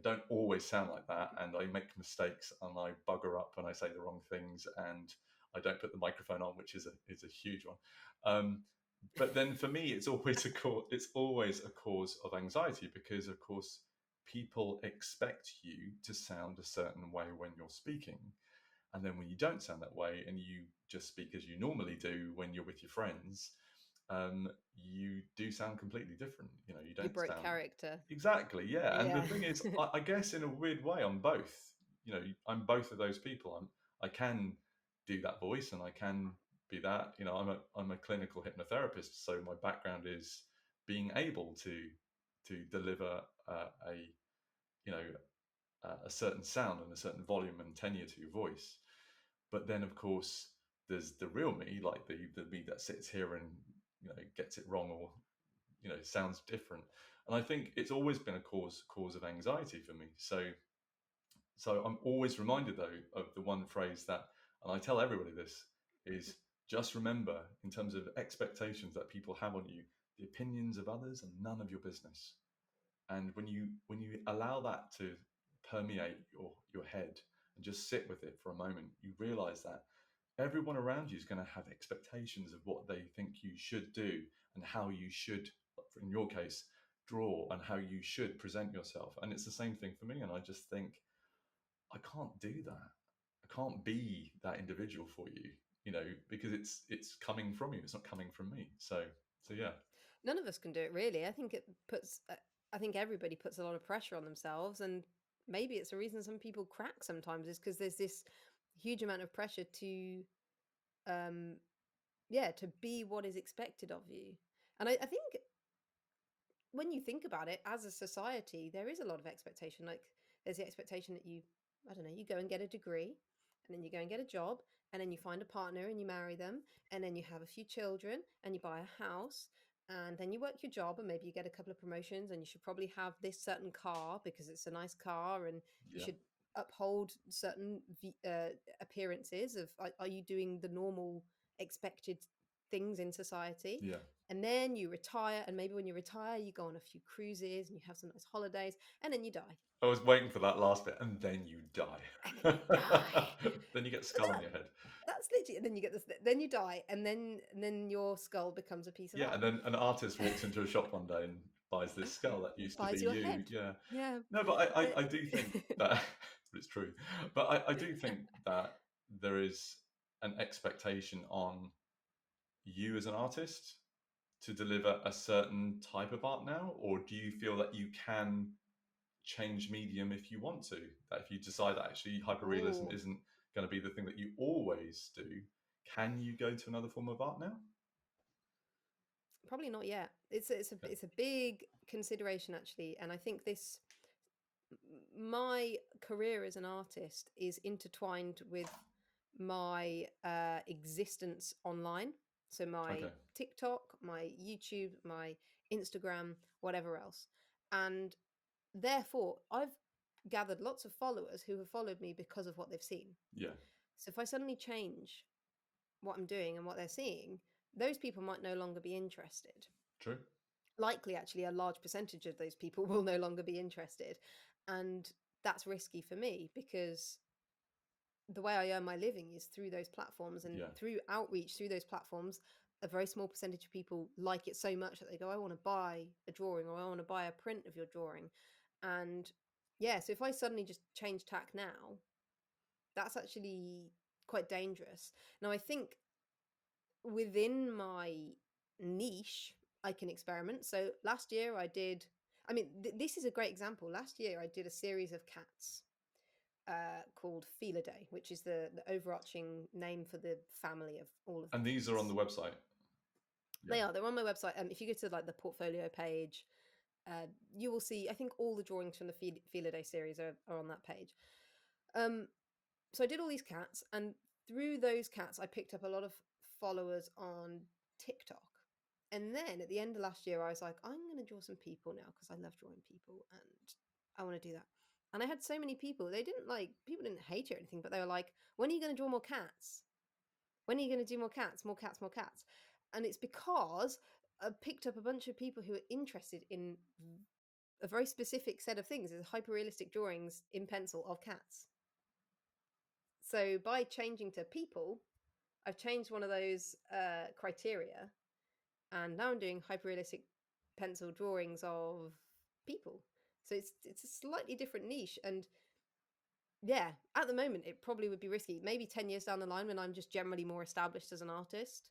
don't always sound like that, and I make mistakes, and I bugger up, and I say the wrong things, and I don't put the microphone on, which is a huge one. But then for me, it's always a cause of anxiety because, of course, people expect you to sound a certain way when you're speaking, and then when you don't sound that way and you just speak as you normally do when you're with your friends, you do sound completely different. You know, you You don't broke sound character. exactly, yeah. And the Yeah. thing is, I guess in a weird way, I'm both. You know, I'm both of those people. I can do that voice and I can be that. You know, I'm a clinical hypnotherapist, so my background is being able to deliver a you know a certain sound and a certain volume and tenure to your voice. But then, of course, there's the real me, like the me that sits here and gets it wrong or sounds different. And I think it's always been a cause of anxiety for me. So I'm always reminded though of the one phrase that, and I tell everybody this is just remember in terms of expectations that people have on you, the opinions of others are none of your business. And when you allow that to permeate your head and just sit with it for a moment, you realize that everyone around you is going to have expectations of what they think you should do and how you should, in your case, draw and how you should present yourself. And it's the same thing for me. And I just think I can't do that. I can't be that individual for you, because it's coming from you. It's not coming from me. So yeah. None of us can do it really. I think everybody puts a lot of pressure on themselves, and maybe it's a reason some people crack sometimes is because there's this huge amount of pressure to, um, yeah, to be what is expected of you. And I think when you think about it, as a society, there is a lot of expectation. Like there's the expectation that you, I don't know, you go and get a degree, and then you go and get a job, and then you find a partner and you marry them, and then you have a few children and you buy a house, and then you work your job, and maybe you get a couple of promotions, and you should probably have this certain car because it's a nice car, and you Yeah, should uphold certain appearances of, are you doing the normal expected things in society? yeah. And then you retire, and maybe when you retire you go on a few cruises and you have some nice holidays, and then you die. I was waiting for that last bit, and then you And then die. you die. Then you get But skull on your head. that's literally, and then you get this, then you die, and then your skull becomes a piece of Yeah, and art. then an artist walks into a shop one day and buys this skull that used to be Buys your you. head. Yeah. Yeah. No, but I, Uh, I, I do think that but it's true. But I do think that there is an expectation on you as an artist to deliver a certain type of art now, or do you feel that you can change medium if you want to? That if you decide that actually hyperrealism oh, isn't going to be the thing that you always do, can you go to another form of art now? probably not yet. Okay. It's a big consideration actually, and I think this, my career as an artist is intertwined with my existence online. So my Okay. TikTok, my YouTube, my Instagram, whatever else. And therefore, I've gathered lots of followers who have followed me because of what they've seen. Yeah. So if I suddenly change what I'm doing and what they're seeing, those people might no longer be interested. True. Likely, actually, a large percentage of those people will no longer be interested. And that's risky for me because the way I earn my living is through those platforms, and Yeah. through outreach through those platforms. A very small percentage of people like it so much that they go, I want to buy a drawing, or I want to buy a print of your drawing. And yeah, so if I suddenly just change tack now, that's actually quite dangerous. Now, I think within my niche, I can experiment. So last year I did, I mean, this is a great example. Last year I did a series of cats called Felidae, which is the overarching name for the family of all of the And these are on the cats. website. Yeah. They are. They're on my website. If you go to like the portfolio page, you will see. I think all the drawings from the Felidae series are on that page. Um, so I did all these cats, and through those cats, I picked up a lot of followers on TikTok. And then at the end of last year, I was like, I'm going to draw some people now because I love drawing people and I want to do that. And I had so many people. They didn't like, people didn't hate it or anything, but they were like, when are you going to draw more cats? When are you going to do more cats, more cats, more cats? And it's because I picked up a bunch of people who are interested in a very specific set of things, is hyper realistic drawings in pencil of cats. So by changing to people, I've changed one of those criteria, and now I'm doing hyper-realistic pencil drawings of people. So it's a slightly different niche, and yeah, at the moment it probably would be risky. Maybe 10 years down the line, when I'm just generally more established as an artist,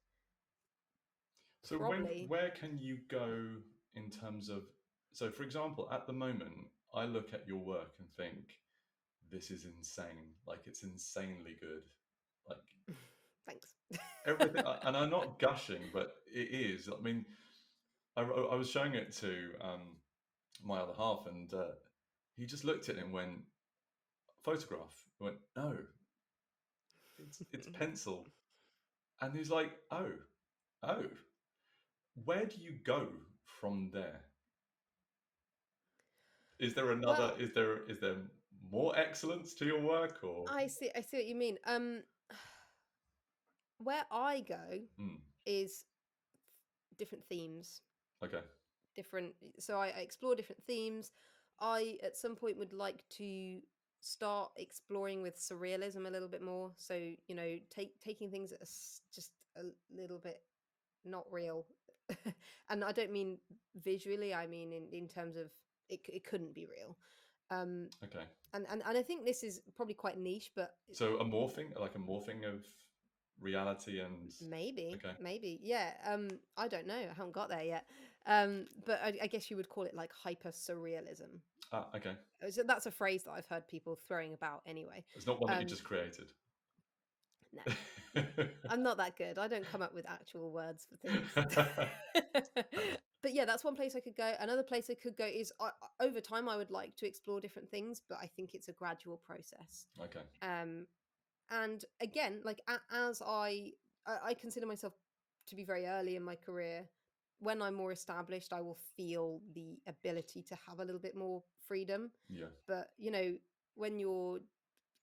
So probably. where can you go in terms of, so for example, at the moment, I look at your work and think this is insane. Like it's insanely good. Like Thanks. everything, and I'm not gushing, but it is. I mean, I was showing it to my other half, and he just looked at it and went, "Photograph." I went, "No, it's pencil," and he's like, "Oh, oh." Where do you go from there? Is there another? Well, Is there more excellence to your work, or I see what you mean. Where I go hmm, is different themes, okay, different, so I explore different themes. I at some point would like to start exploring with surrealism a little bit more, so taking things that are just a little bit not real. And I don't mean visually, I mean in terms of it couldn't be real. um okay. and I think this is probably quite niche, but So like a morphing of reality and maybe, okay, yeah. I don't know, I haven't got there yet. But I guess you would call it like hyper surrealism. okay. So that's a phrase that I've heard people throwing about anyway. It's not one that you um just created. No, no, I'm not that good. I don't come up with actual words for things. But yeah, that's one place I could go. Another place I could go is over time I would like to explore different things, but I think it's a gradual process. Okay. Um, and again, like as I consider myself to be very early in my career. When I'm more established, I will feel the ability to have a little bit more freedom. Yeah. But when you're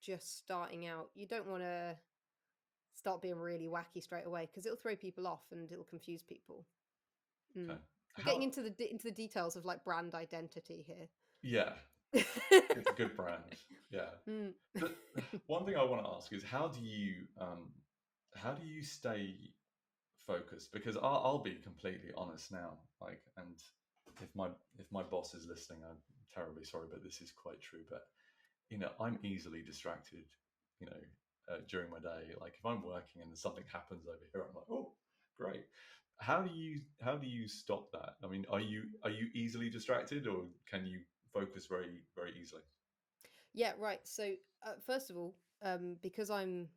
just starting out, you don't want to start being really wacky straight away because it'll throw people off and it'll confuse people. Mm. Okay. Getting How? into the details of like brand identity Yeah. here. It's a good brand. Yeah. Mm. The one thing I want to ask is how do you stay focused? Because I'll be completely honest now. Like, and if my boss is listening, I'm terribly sorry, but this is quite true. But I'm easily distracted. During my day, like if I'm working and something happens over here, I'm like, oh, great. How do you stop that? I mean, are you easily distracted, or can you focus very very easily? Yeah, right. So, first of all, because I'm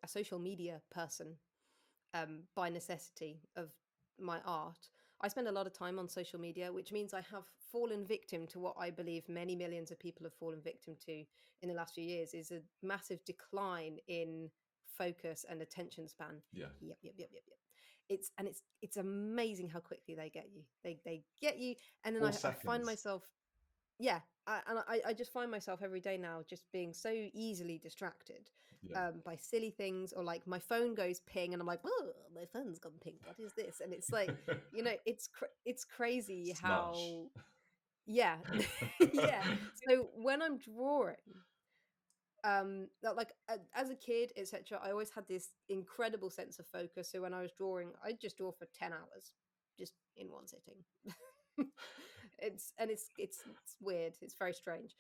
a social media person, by necessity of my art, I spend a lot of time on social media, which means I have fallen victim to what I believe many millions of people have fallen victim to in the last few years is a massive decline in focus and attention span. Yeah, Yep, yep, yep, yep, yep. It's amazing how quickly they get you. They get you, and then four I find seconds. myself, yeah, I just find myself every day now just being so easily distracted, Yeah, by silly things, or like my phone goes ping and I'm like, oh, my phone's gone ping, what is this? And it's like, it's crazy smudge. how, yeah. Yeah. So when I'm drawing, like as a kid, etc., I always had this incredible sense of focus. So when I was drawing, I'd just draw for 10 hours just in one sitting. It's weird, it's very strange.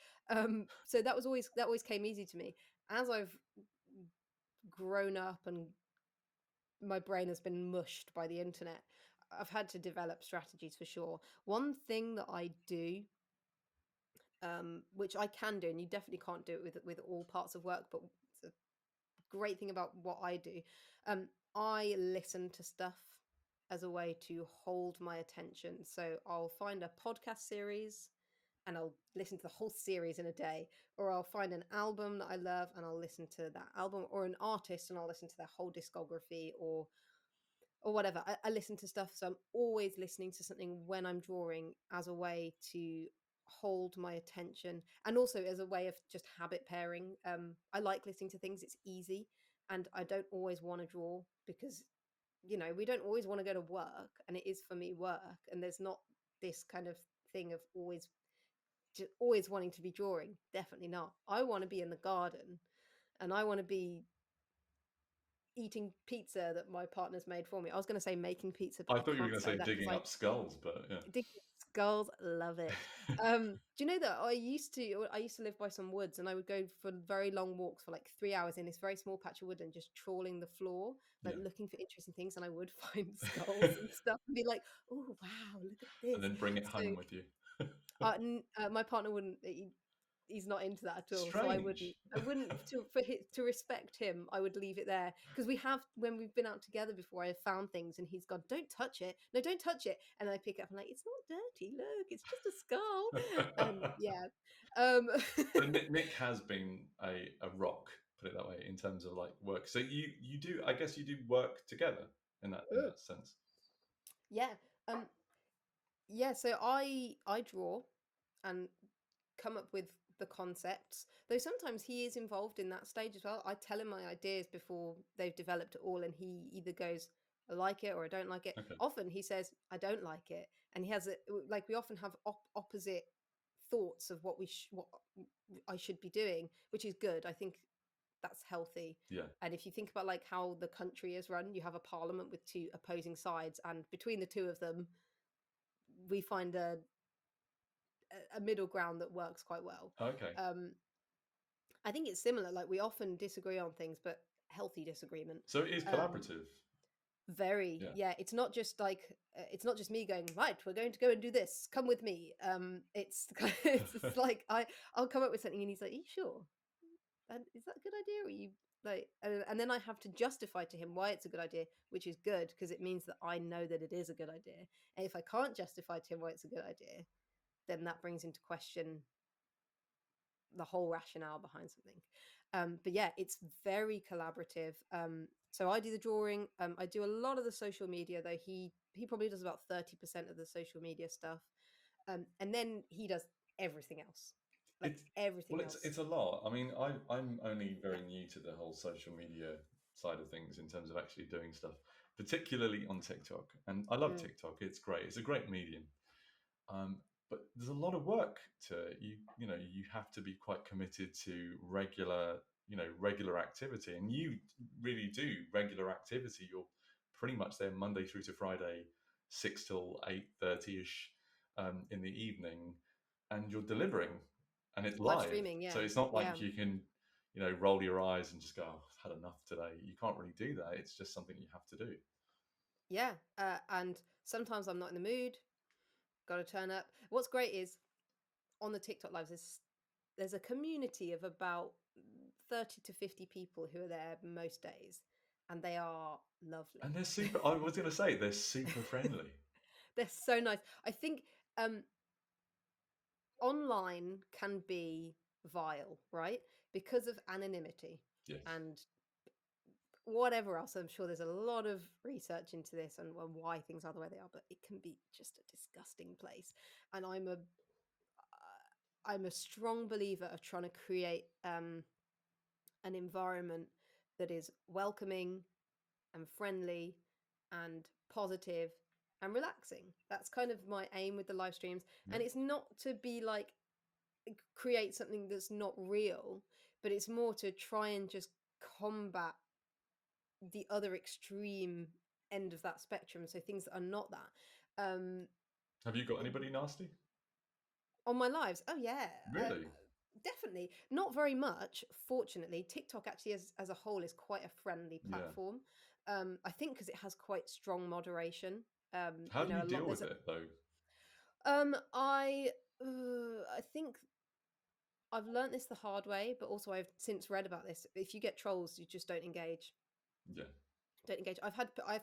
So that always came easy to me. As I've grown up and my brain has been mushed by the internet, I've had to develop strategies for sure. One thing that I do, which I can do, and you definitely can't do it with all parts of work, but it's a great thing about what I do. I listen to stuff as a way to hold my attention. So I'll find a podcast series and I'll listen to the whole series in a day, or I'll find an album that I love and I'll listen to that album, or an artist and I'll listen to their whole discography, or whatever. I listen to stuff, so I'm always listening to something when I'm drawing as a way to hold my attention, and also as a way of just habit pairing. I like listening to things; it's easy, and I don't always want to draw because we don't always want to go to work, and it is for me work, and there's not this kind of thing of always wanting to be drawing. Definitely not. I want to be in the garden, and I want to be eating pizza that my partner's made for me. I was going to say making pizza, but I I thought you were can't going to say say that because digging I up skulls, but yeah, dig skulls, love it. Do you know that I used to live by some woods, and I would go for very long walks for like 3 hours in this very small patch of wood and just trawling the floor, like yeah, looking for interesting things, and I would find skulls and stuff and be like, oh wow, look at and this. then bring it So home with you. my partner wouldn't. He's not into that at all. So I wouldn't. Strange. I wouldn't to respect him. I would leave it there because we have when we've been out together before. I have found things and he's gone, "Don't touch it. No, don't touch it." And I pick it up and like, "It's not dirty. Look, it's just a skull." And yeah, um, So Nick has been a rock, put it that way, in terms of like work. So you do, I guess you do work together in that sense. yeah, um, yeah. So I draw and come up with the concepts. Though sometimes he is involved in that stage as well. I tell him my ideas before they've developed it all, and he either goes, "I like it" or "I don't like it." Okay. Often he says, "I don't like it," and he has it like we often have opposite thoughts of what I should be doing, which is good. I think that's healthy. Yeah. And if you think about like how the country is run, you have a parliament with two opposing sides, and between the two of them, we find a middle ground that works quite well. Okay. Um, I think it's similar. Like we often disagree on things, but healthy disagreement. So it is Um, collaborative. very, Yeah. yeah. It's not just like it's not just me going right. We're going to go and do this. Come with me. It's it's like I'll come up with something, and he's like, "Are you sure?" is that a good idea? Or you like, and then I have to justify to him why it's a good idea, which is good because it means that I know that it is a good idea. And if I can't justify to him why it's a good idea, then that brings into question the whole rationale behind something. But yeah, it's very collaborative. So I do the drawing. I do a lot of the social media, though he probably does about 30% of the social media stuff, and then he does everything else, like It's everything well, else. it's a lot. I mean, I'm only Yeah. very new to the whole social media side of things in terms of actually doing stuff, particularly on TikTok. And I love Mm. TikTok. It's great. It's a great medium. Um, but there's a lot of work to it. You know, you have to be quite committed to regular activity, and you really do regular activity. You're pretty much there Monday through to Friday, 6 till 8:30 ish in the evening, and you're delivering, and it's Live live. streaming, So yeah, it's not yeah, like you can, roll your eyes and just go, oh, "I've had enough today." You can't really do that. It's just something you have to do. yeah. And sometimes I'm not in the mood. Got to turn up. What's great is on the TikTok lives, there's a community of about 30 to 50 people who are there most days, and they are And lovely. they're super. I was going to say they're super friendly. They're so nice. I think um, online can be vile, right? Because of anonymity Yes. and whatever else. I'm sure there's a lot of research into this and why things are the way they are, but it can be just a disgusting place. And I'm a strong believer of trying to create an environment that is welcoming and friendly and positive and relaxing. That's kind of my aim with the live streams. Yeah. And it's not to be like create something that's not real, but it's more to try and just combat the other extreme end of that spectrum. So things that are not that. Have you got anybody nasty? On my lives, oh yeah, Really? definitely. Not very much, fortunately. TikTok actually, as a whole, is quite a friendly Yeah. platform. I think because it has quite strong moderation. How do you A lot. deal with it though? Um, I, I think I've learnt this the hard way, but also I've since read about this. If you get trolls, you just don't engage. Yeah. Don't engage. I've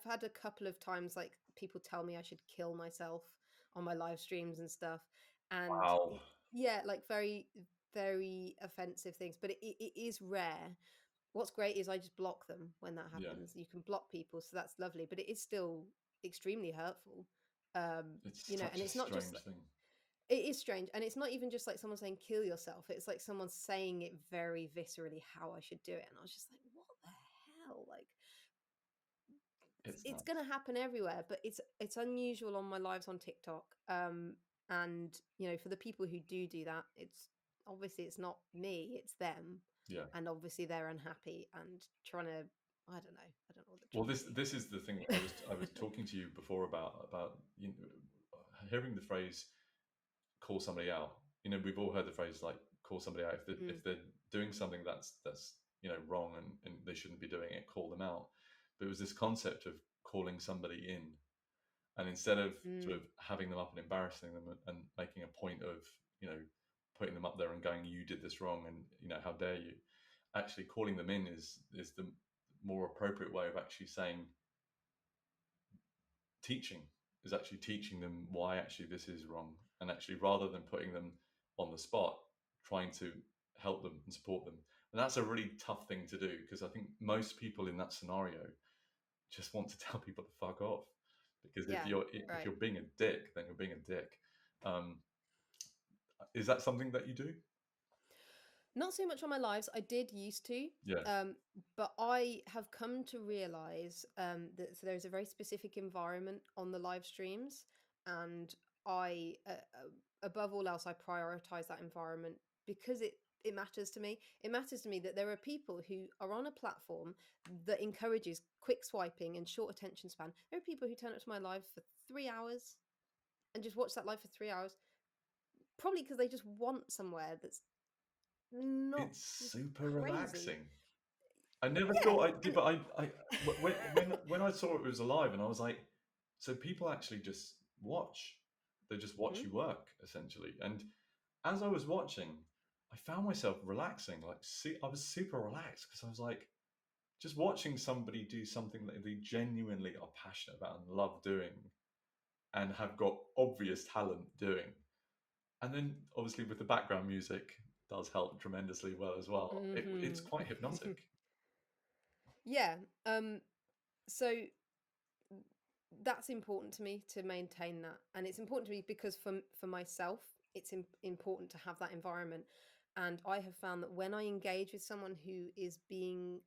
had a couple of times like people tell me I should kill myself on my live streams and stuff, and Wow. yeah, like very very offensive things. But it is rare. What's great is I just block them when that Yeah. happens. You can block people, so that's lovely. But it is still extremely hurtful. It's such And a it's not just strange thing. it is strange, and it's not even just like someone saying kill yourself. It's like someone saying it very viscerally how I should do it, and I was just like, what the hell? Like It's it's nuts. going to happen everywhere, but it's unusual on my lives on TikTok. And for the people who do that, it's obviously it's not me, it's them, Yeah. and obviously they're unhappy and trying to. I don't know what they're Well, trying this is the thing I was to do. talking to you before about hearing the phrase call somebody out. We've all heard the phrase like call somebody out Mm, if they're doing something that's wrong and they shouldn't be doing it, call them out. But it was this concept of calling somebody in, and instead of sort mm, of having them up and embarrassing them and making a point of putting them up there and going, you did this wrong, and how dare you, actually calling them in is the more appropriate way of actually saying, teaching is actually teaching them why actually this is wrong, and actually rather than putting them on the spot, trying to help them and support them. And that's a really tough thing to do, because I think most people in that scenario just want to tell people to fuck off, because yeah, if right. you're being a dick, then you're being a dick. um, is that something that you do? Not so much on my lives. I did used to, Yeah. um, but I have come to realize that so there's a very specific environment on the live streams, and above all else, I prioritize that environment because it matters to me. It matters to me that there are people who are on a platform that encourages quick swiping and short attention span. There are people who turn up to my live for 3 hours and just watch that live for 3 hours, probably because they just want somewhere that's not It's super crazy. relaxing. I never Yeah, thought I did, and but when I saw it was alive, and I was like, so people actually just watch. They just watch Mhm. you work essentially. And as I was watching, I found myself relaxing. Like, see, I was super relaxed because I was like, just watching somebody do something that they genuinely are passionate about and love doing and have got obvious talent doing. And then obviously with the background music does help tremendously well as well. It's Hmm. quite hypnotic. Yeah. So that's important to me to maintain that, and it's important to me because for myself, it's important to have that environment. And I have found that when I engage with someone who is being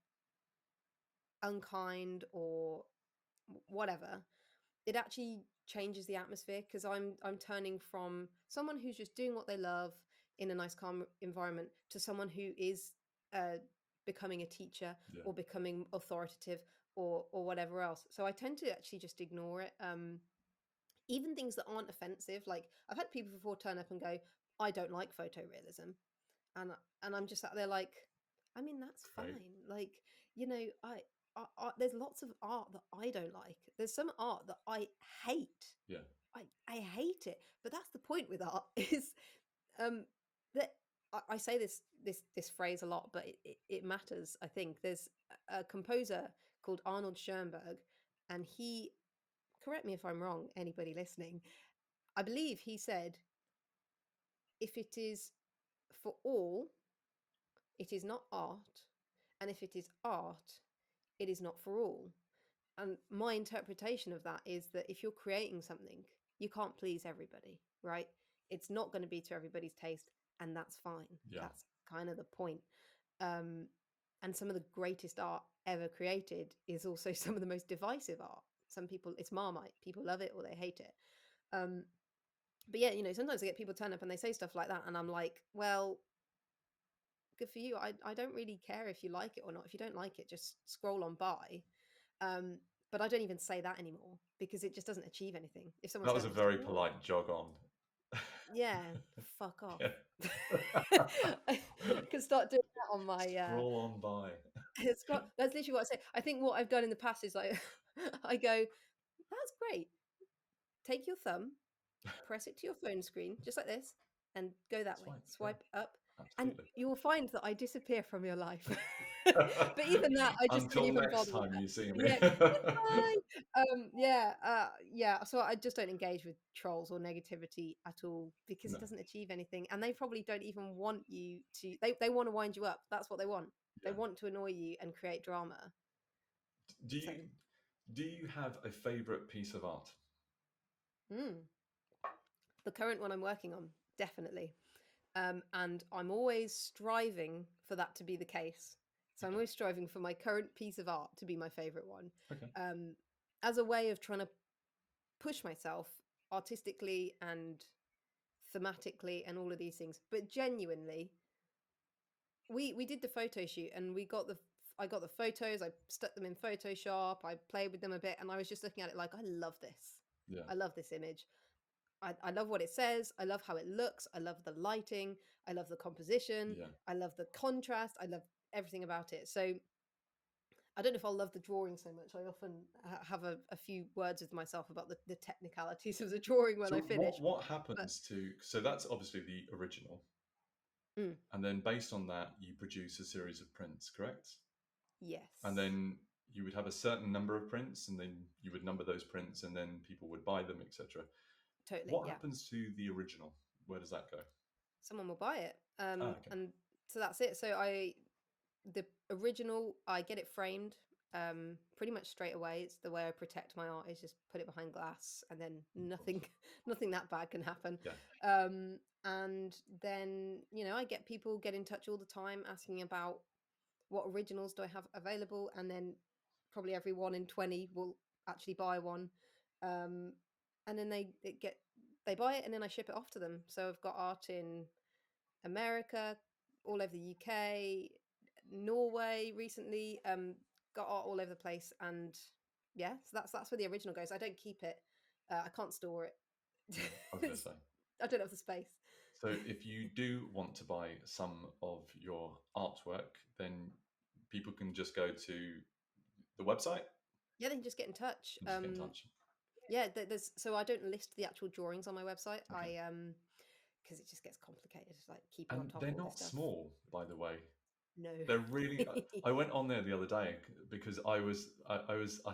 unkind or whatever, it actually changes the atmosphere because I'm turning from someone who's just doing what they love in a nice calm environment to someone who is uh, becoming a teacher Yeah. or becoming authoritative or whatever else. So I tend to actually just ignore it. Even things that aren't offensive. Like I've had people before turn up and go, "I don't like photorealism," and I'm just sat there like, I mean, that's Great. fine. Like, you know, there's lots of art that I don't like. There's some art that I hate. Yeah. I hate it. But that's the point with art is um that I say this phrase a lot, but it matters. I think there's a composer called Arnold Schoenberg, and he, correct me if I'm wrong, anybody listening, I believe he said, if it is for all, it is not art, and if it is art, it is not for all. And my interpretation of that is that if you're creating something, you can't please everybody, right? It's not going to be to everybody's taste, and that's fine. Yeah. That's kind of the point. Um, and some of the greatest art ever created is also some of the most divisive art. Some people, it's Marmite. People love it or they hate it. Um, but yeah, you know, sometimes I get people turn up and they say stuff like that, and I'm like, well, good for you. I don't really care if you like it or not. If you don't like it, just scroll on by. Um, but I don't even say that anymore because it just doesn't achieve anything. If someone That was says, a "Well, do you very know what?" polite jog on. Yeah, fuck off. Yeah. I can start doing that on my. Scroll on by. It's got. That's literally what I say. I think what I've done in the past is like, I go, "That's great. Take your thumb, press it to your phone screen, just like this, and go that That's way. fine. Yeah, Swipe up, and absolutely. you will find that I disappear from your life. But even that, I just don't Until even next bother with time that. you see me. Yeah, goodbye. Yeah, yeah. So I just don't engage with trolls or negativity at all because No. it doesn't achieve anything, and they probably don't even want you to. They want to wind you up. That's what they want. They Yeah. want to annoy you and create drama. Do So, you do you have a favorite piece of art? mm, the current one I'm working on, definitely. And I'm always striving for that to be the case. So I'm Okay. always striving for my current piece of art to be my favorite one, Okay. um, as a way of trying to push myself artistically and thematically and all of these things. But genuinely, we did the photo shoot and we got the I got the photos, I stuck them in Photoshop, I played with them a bit, and I was just looking at it like, I love this. Yeah. I love this image. I love what it says. I love how it looks. I love the lighting. I love the composition. Yeah. I love the contrast. I love everything about it. So I don't know if I'll love the drawing so much. I often have a few words with myself about the technicalities of the drawing when So I finish. what But happens to so that's obviously the original, mm, and then based on that you produce a series of prints, correct? And yes, then you would have a certain number of prints, and then you would number those prints, and then people would buy them, etc. totally. What Yeah, happens to the original? Where does that go? someone will buy it. Ah, okay. And so that's it. So the original, I get it framed pretty much straight away. It's the way I protect my art is just put it behind glass and then Of course. nothing nothing that bad can happen. Yeah. And then, you know, I get people get in touch all the time asking about what originals do I have available, and then probably every 1 in 20 will actually buy one. Um, and then they buy it and then I ship it off to them. So I've got art in America, all over the UK, Norway recently. Got art all over the place, and yeah, so that's where the original goes. I don't keep it. I can't store it. No, I was going to say. I don't have the space. So if you do want to buy some of your artwork, then people can just go to the website Yeah, they can just get in touch. and just get in touch. Yeah, there's so I don't list the actual drawings on my website. Okay. because it just gets complicated. It's like keeping on And top they're of all this not stuff. small, by the way. No. They're really. I went on there the other day because I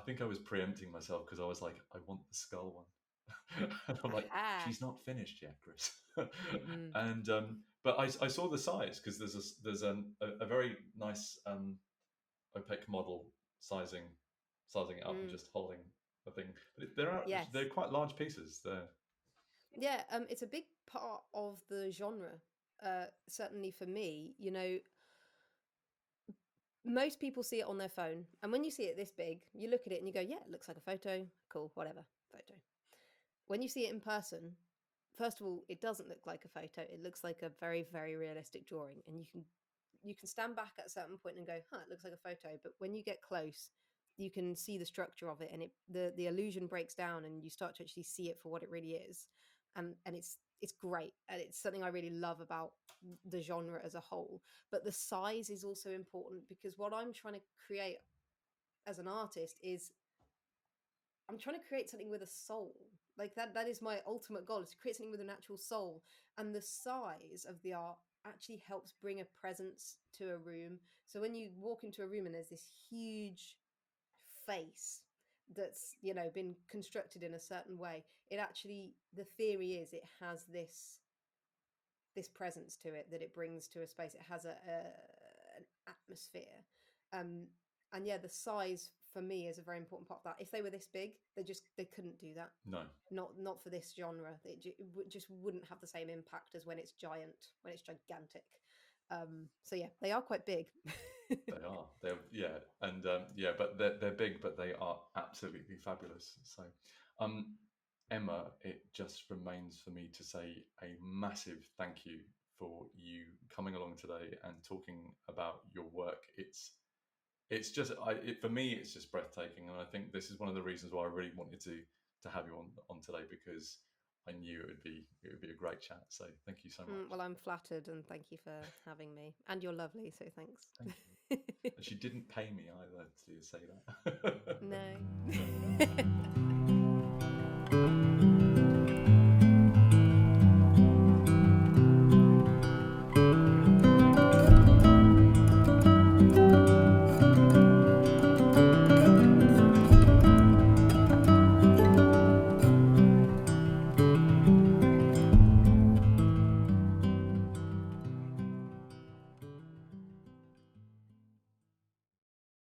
think I was preempting myself because I was like, I want the skull one, and I'm like, Aha. she's not finished yet, Chris. Mm. And but I saw the size because there's a very nice opaque model sizing it up and Mm. just holding the thing. But Yes. they're quite large pieces. They're Yeah. It's a big part of the genre. Certainly for me, most people see it on their phone, and when you see it this big, you look at it and you go, "Yeah, it looks like a photo. Cool, whatever, photo." When you see it in person, first of all, it doesn't look like a photo. It looks like a very, very realistic drawing, and you can stand back at a certain point and go, "Huh, it looks like a photo." But when you get close, you can see the structure of it, and the illusion breaks down, and you start to actually see it for what it really is, and it's great, and it's something I really love about the genre as a whole. But the size is also important because what I'm trying to create as an artist is I'm trying to create something with a soul. Like that is my ultimate goal, is to create something with an actual soul. And the size of the art actually helps bring a presence to a room. So when you walk into a room and there's this huge face that's, been constructed in a certain way, it actually, the theory is it has this presence to it that it brings to a space. It has an atmosphere, um, and yeah, the size for me is a very important part of that. If they were this big, they couldn't do that. no, Not for this genre. It just wouldn't have the same impact as when it's gigantic. So yeah, they are quite big. they are. They're yeah, and yeah, but they're big, but they are absolutely fabulous. So, um, Emma, it just remains for me to say a massive thank you for you coming along today and talking about your work. It's just for me it's just breathtaking, and I think this is one of the reasons why I really wanted to have you on today, because I knew it would be a great chat. So thank you so much. Well, I'm flattered, and thank you for having me. And you're lovely, so Thank you. thanks. And she didn't pay me either to say No. that.